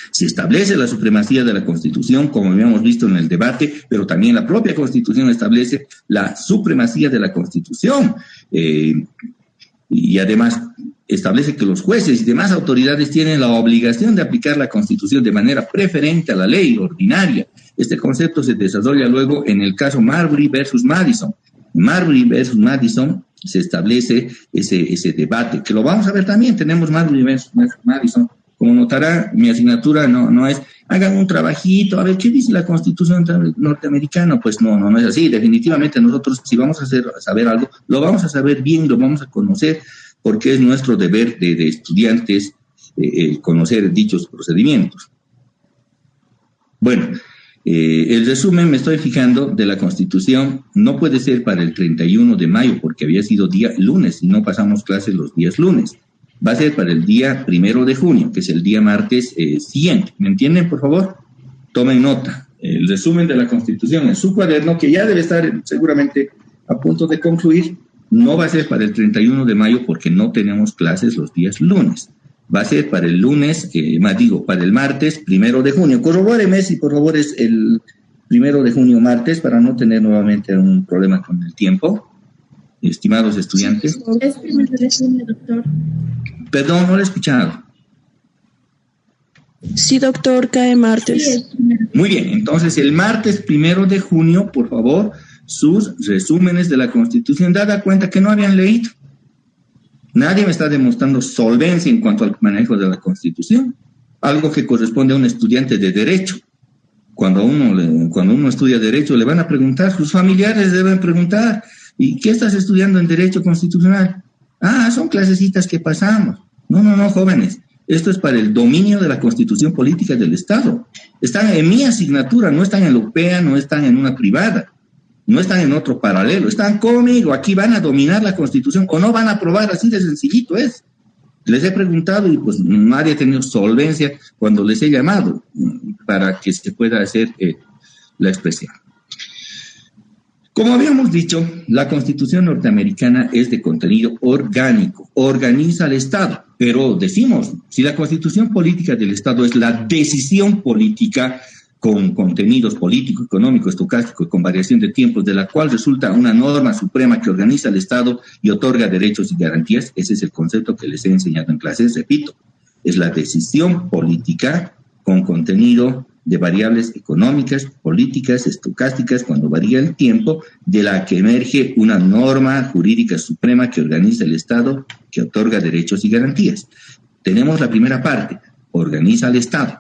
Se establece la supremacía de la Constitución, como habíamos visto en el debate, pero también la propia Constitución establece la supremacía de la Constitución. Y además establece que los jueces y demás autoridades tienen la obligación de aplicar la Constitución de manera preferente a la ley ordinaria. Este concepto se desarrolla luego en el caso Marbury versus Madison. Marbury versus Madison se establece ese debate, que lo vamos a ver también. Tenemos Marbury versus Madison. Como notará, mi asignatura no es, hagan un trabajito, a ver, ¿qué dice la Constitución norteamericana? Pues no es así. Definitivamente nosotros, si vamos a saber algo, lo vamos a saber bien, lo vamos a conocer, porque es nuestro deber de estudiantes conocer dichos procedimientos. Bueno, el resumen, me estoy fijando, de la Constitución no puede ser para el 31 de mayo, porque había sido día lunes y no pasamos clases los días lunes. Va a ser para el día 1 de junio, que es el día martes siguiente. ¿Me entienden, por favor? Tomen nota. El resumen de la Constitución en su cuaderno, que ya debe estar seguramente a punto de concluir, no va a ser para el 31 de mayo porque no tenemos clases los días lunes. Va a ser para el lunes, para el martes 1 de junio. Corrobóreme si por favor es el 1 de junio martes para no tener nuevamente un problema con el tiempo. Estimados estudiantes. Es 1 de junio, doctor. Perdón, no lo he escuchado. Sí, doctor, cae martes. Sí, Muy bien, entonces el martes 1 de junio, por favor, sus resúmenes de la Constitución, dada cuenta que no habían leído. Nadie me está demostrando solvencia en cuanto al manejo de la Constitución, algo que corresponde a un estudiante de Derecho. Cuando uno estudia Derecho, le van a preguntar, sus familiares deben preguntar, ¿y qué estás estudiando en Derecho Constitucional? Ah, son clasecitas que pasamos. No, jóvenes. Esto es para el dominio de la Constitución política del Estado. Están en mi asignatura, no están en la UPEA, no están en una privada, no están en otro paralelo, están conmigo. Aquí van a dominar la Constitución o no van a aprobar, así de sencillito es. Les he preguntado y pues nadie ha tenido solvencia cuando les he llamado para que se pueda hacer la expresión. Como habíamos dicho, la Constitución norteamericana es de contenido orgánico, organiza al Estado, pero decimos, si la Constitución política del Estado es la decisión política con contenidos político, económico, estocástico y con variación de tiempos, de la cual resulta una norma suprema que organiza al Estado y otorga derechos y garantías, ese es el concepto que les he enseñado en clases, repito, es la decisión política con contenido de variables económicas, políticas, estocásticas, cuando varía el tiempo, de la que emerge una norma jurídica suprema que organiza el Estado, que otorga derechos y garantías. Tenemos la primera parte, organiza al Estado.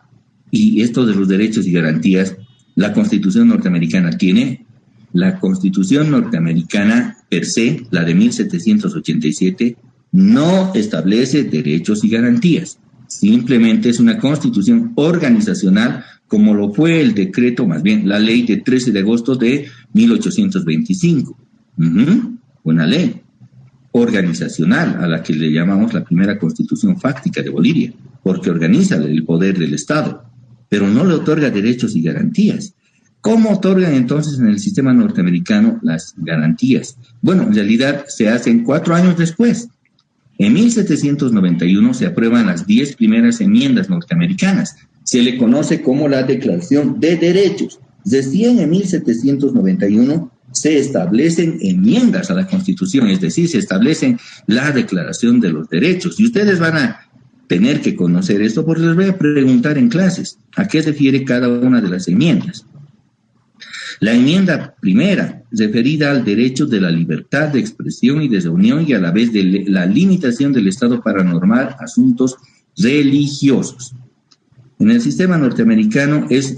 Y esto de los derechos y garantías, la Constitución norteamericana tiene. La Constitución norteamericana per se, la de 1787, no establece derechos y garantías. Simplemente es una constitución organizacional, como lo fue el decreto, más bien la ley de 13 de agosto de 1825. Una ley organizacional a la que le llamamos la primera constitución fáctica de Bolivia, porque organiza el poder del Estado, pero no le otorga derechos y garantías. ¿Cómo otorgan entonces en el sistema norteamericano las garantías? Bueno, en realidad se hacen 4 años después. En 1791 se aprueban las 10 primeras enmiendas norteamericanas. Se le conoce como la Declaración de Derechos. Recién en 1791 se establecen enmiendas a la Constitución, es decir, se establecen la Declaración de los Derechos. Y ustedes van a tener que conocer esto porque les voy a preguntar en clases a qué se refiere cada una de las enmiendas. La enmienda primera, referida al derecho de la libertad de expresión y de reunión y a la vez de la limitación del Estado para normar asuntos religiosos. En el sistema norteamericano es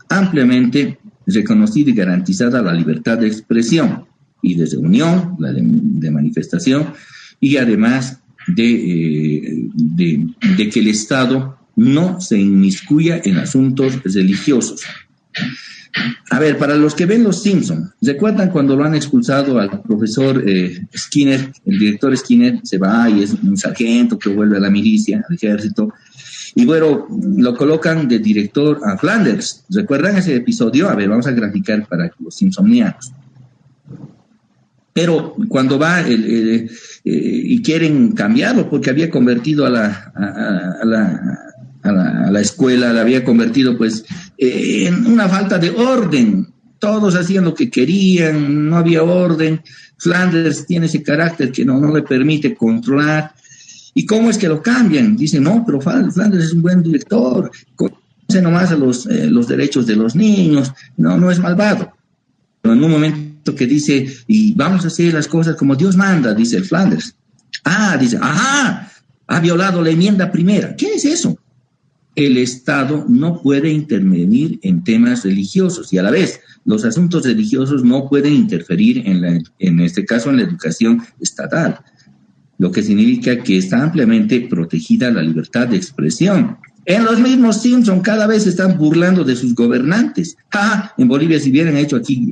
ampliamente reconocida y garantizada la libertad de expresión y de reunión, la de manifestación, y además de que el Estado no se inmiscuya en asuntos religiosos. A ver, para los que ven Los Simpson, ¿recuerdan cuando lo han expulsado al profesor Skinner? El director Skinner se va y es un sargento que vuelve a la milicia, al ejército, y bueno, lo colocan de director a Flanders. ¿Recuerdan ese episodio? A ver, vamos a graficar para los simpsonianos. Pero cuando va y quieren cambiarlo porque había convertido a la escuela, la había convertido pues en una falta de orden. Todos hacían lo que querían, no había orden. Flanders tiene ese carácter que no le permite controlar. ¿Y cómo es que lo cambian? Dicen, no, pero Flanders es un buen director, conoce nomás a los derechos de los niños, no es malvado. Pero en un momento que dice, y vamos a hacer las cosas como Dios manda, dice el Flanders. Dice, ha violado la enmienda primera. ¿Qué es eso? El Estado no puede intervenir en temas religiosos y a la vez los asuntos religiosos no pueden interferir en este caso en la educación estatal, lo que significa que está ampliamente protegida la libertad de expresión. En los mismos Simpson cada vez se están burlando de sus gobernantes. En Bolivia, si hubieran hecho aquí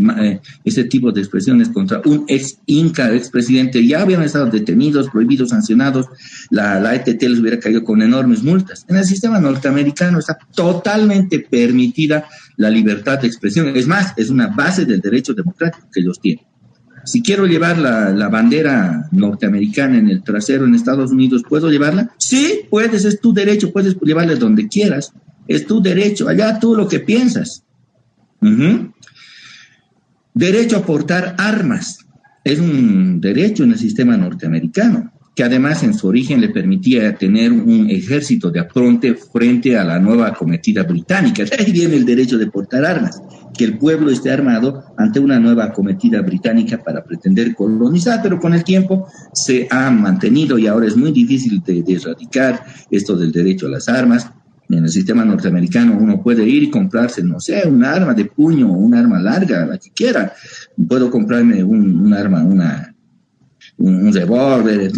ese tipo de expresiones contra un expresidente, ya habían estado detenidos, prohibidos, sancionados, la ETT les hubiera caído con enormes multas. En el sistema norteamericano está totalmente permitida la libertad de expresión. Es más, es una base del derecho democrático que ellos tienen. Si quiero llevar la bandera norteamericana en el trasero en Estados Unidos, ¿puedo llevarla? Sí, puedes, es tu derecho, puedes llevarla donde quieras. Es tu derecho, allá tú lo que piensas. Derecho a portar armas. Es un derecho en el sistema norteamericano, que además en su origen le permitía tener un ejército de afronte frente a la nueva acometida británica. De ahí viene el derecho de portar armas, que el pueblo esté armado ante una nueva acometida británica para pretender colonizar, pero con el tiempo se ha mantenido y ahora es muy difícil de erradicar esto del derecho a las armas. En el sistema norteamericano uno puede ir y comprarse, no sé, un arma de puño o un arma larga, la que quiera. Puedo comprarme un arma, un revólver,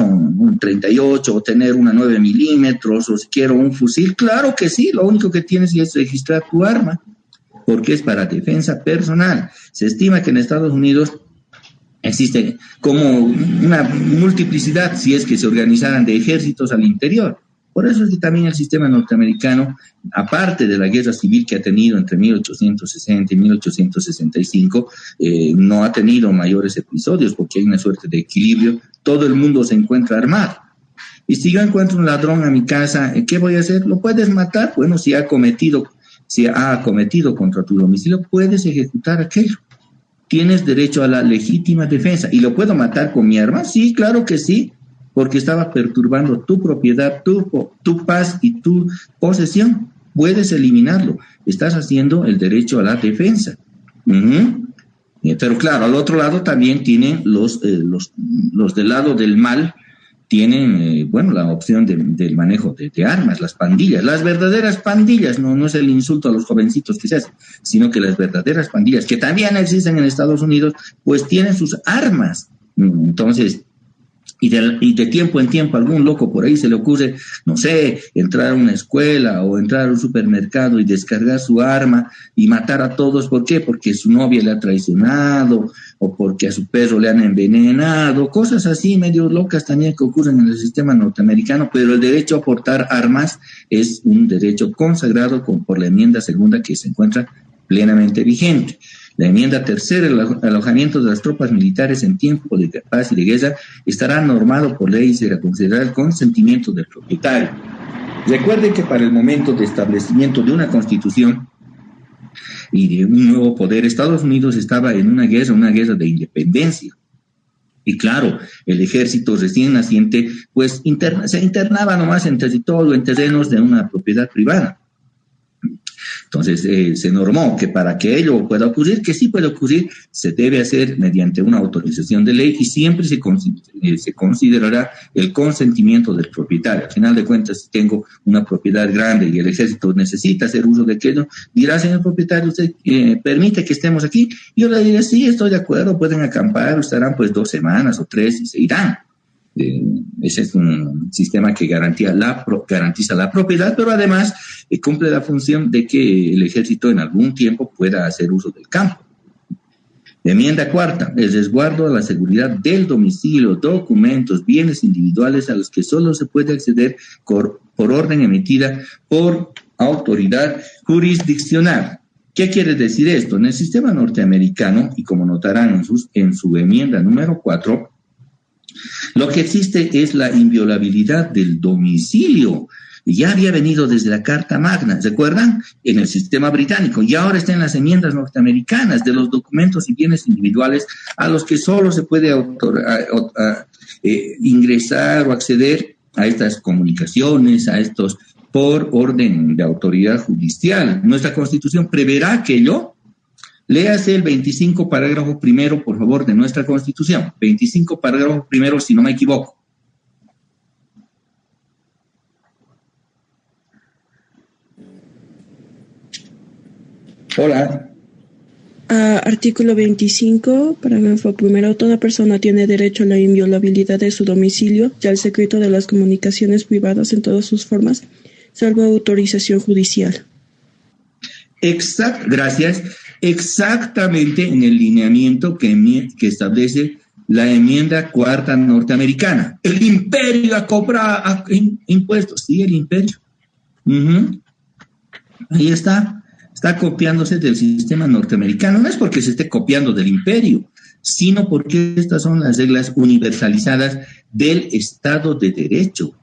un 38, o tener una 9 milímetros, o si quiero un fusil. Claro que sí, lo único que tienes es registrar tu arma, porque es para defensa personal. Se estima que en Estados Unidos existe como una multiplicidad, si es que se organizaran, de ejércitos al interior. Por eso es que también el sistema norteamericano, aparte de la guerra civil que ha tenido entre 1860 y 1865, no ha tenido mayores episodios porque hay una suerte de equilibrio. Todo el mundo se encuentra armado. Y si yo encuentro un ladrón a mi casa, ¿qué voy a hacer? ¿Lo puedes matar? Bueno, si ha acometido contra tu domicilio, puedes ejecutar aquello. Tienes derecho a la legítima defensa. ¿Y lo puedo matar con mi arma? Sí, claro que sí, porque estaba perturbando tu propiedad, tu paz y tu posesión. Puedes eliminarlo. Estás haciendo el derecho a la defensa. Pero claro, al otro lado también tienen los del lado del mal, tienen, la opción del manejo de armas, las pandillas, las verdaderas pandillas, no es el insulto a los jovencitos que se hacen, sino que las verdaderas pandillas, que también existen en Estados Unidos, pues tienen sus armas. Entonces, y de tiempo en tiempo algún loco por ahí se le ocurre, no sé, entrar a una escuela o entrar a un supermercado y descargar su arma y matar a todos. ¿Por qué? Porque su novia le ha traicionado o porque a su perro le han envenenado, cosas así medio locas también que ocurren en el sistema norteamericano, pero el derecho a portar armas es un derecho consagrado por la enmienda segunda que se encuentra plenamente vigente. La enmienda tercera, el alojamiento de las tropas militares en tiempo de paz y de guerra, estará normado por ley y será considerado el consentimiento del propietario. Recuerden que para el momento de establecimiento de una constitución y de un nuevo poder, Estados Unidos estaba en una guerra de independencia. Y claro, el ejército recién naciente, pues se internaba nomás en territorio, en terrenos de una propiedad privada. Entonces, se normó que para que ello pueda ocurrir, que sí puede ocurrir, se debe hacer mediante una autorización de ley y siempre se considerará el consentimiento del propietario. Al final de cuentas, si tengo una propiedad grande y el ejército necesita hacer uso de aquello, dirá, señor propietario, ¿usted permite que estemos aquí? Yo le diré, sí, estoy de acuerdo, pueden acampar, estarán pues 2 semanas o 3 y se irán. Ese es un sistema que garantiza la propiedad, pero además cumple la función de que el ejército en algún tiempo pueda hacer uso del campo. Enmienda cuarta, el resguardo de la seguridad del domicilio, documentos, bienes individuales a los que solo se puede acceder por orden emitida por autoridad jurisdiccional. ¿Qué quiere decir esto? En el sistema norteamericano, y como notarán en su enmienda número 4, lo que existe es la inviolabilidad del domicilio. Ya había venido desde la Carta Magna, ¿recuerdan? En el sistema británico, y ahora está en las enmiendas norteamericanas de los documentos y bienes individuales a los que solo se puede ingresar o acceder a estas comunicaciones, a estos por orden de autoridad judicial. Nuestra Constitución preverá aquello. Léase el 25 parágrafo primero, por favor, de nuestra Constitución. 25 parágrafo primero, si no me equivoco. Hola. Artículo 25, parágrafo primero. Toda persona tiene derecho a la inviolabilidad de su domicilio y al secreto de las comunicaciones privadas en todas sus formas, salvo autorización judicial. Gracias. Exactamente en el lineamiento que establece la enmienda cuarta norteamericana. El imperio a cobrar impuestos. Sí, el imperio. Ahí está. Está copiándose del sistema norteamericano. No es porque se esté copiando del imperio, sino porque estas son las reglas universalizadas del Estado de Derecho.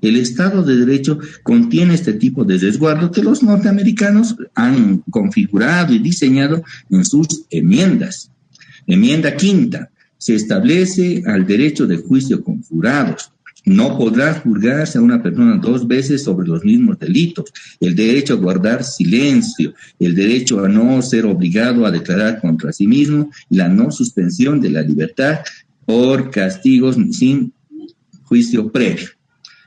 El Estado de Derecho contiene este tipo de resguardo que los norteamericanos han configurado y diseñado en sus enmiendas. Enmienda quinta. Se establece al derecho de juicio con jurados. No podrá juzgarse a una persona 2 veces sobre los mismos delitos. El derecho a guardar silencio, el derecho a no ser obligado a declarar contra sí mismo y la no suspensión de la libertad por castigos sin juicio previo.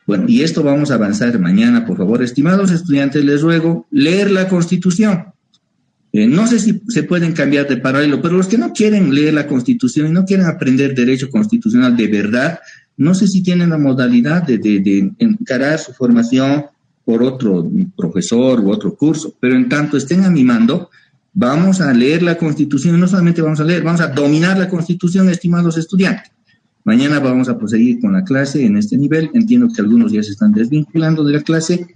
Bueno, y esto vamos a avanzar mañana. Por favor, estimados estudiantes, les ruego leer la Constitución. No sé si se pueden cambiar de paralelo, pero los que no quieren leer la Constitución y no quieren aprender derecho constitucional de verdad, no sé si tienen la modalidad de encarar su formación por otro profesor u otro curso, pero en tanto estén a mi mando, vamos a leer la Constitución, y no solamente vamos a leer, vamos a dominar la Constitución, estimados estudiantes. Mañana vamos a proseguir con la clase en este nivel. Entiendo que algunos ya se están desvinculando de la clase.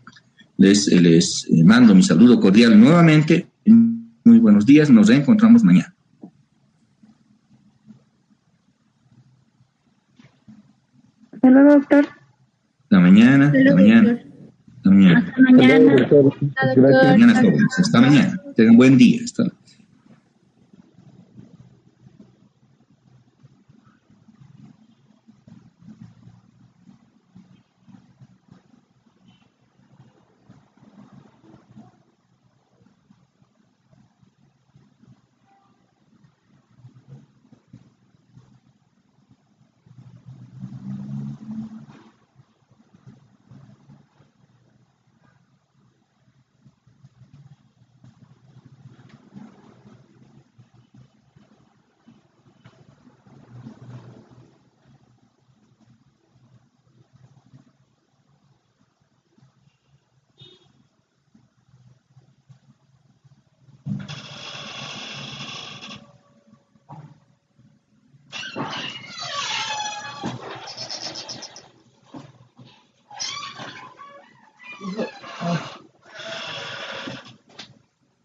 Les mando mi saludo cordial nuevamente. Muy buenos días, nos reencontramos mañana. Hasta luego, doctor. Hasta mañana. Hasta mañana. Hasta mañana. Hasta mañana. Hasta mañana, jóvenes. Hasta mañana. Tengan buen día. Hasta luego.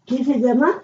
¿Qué se llama?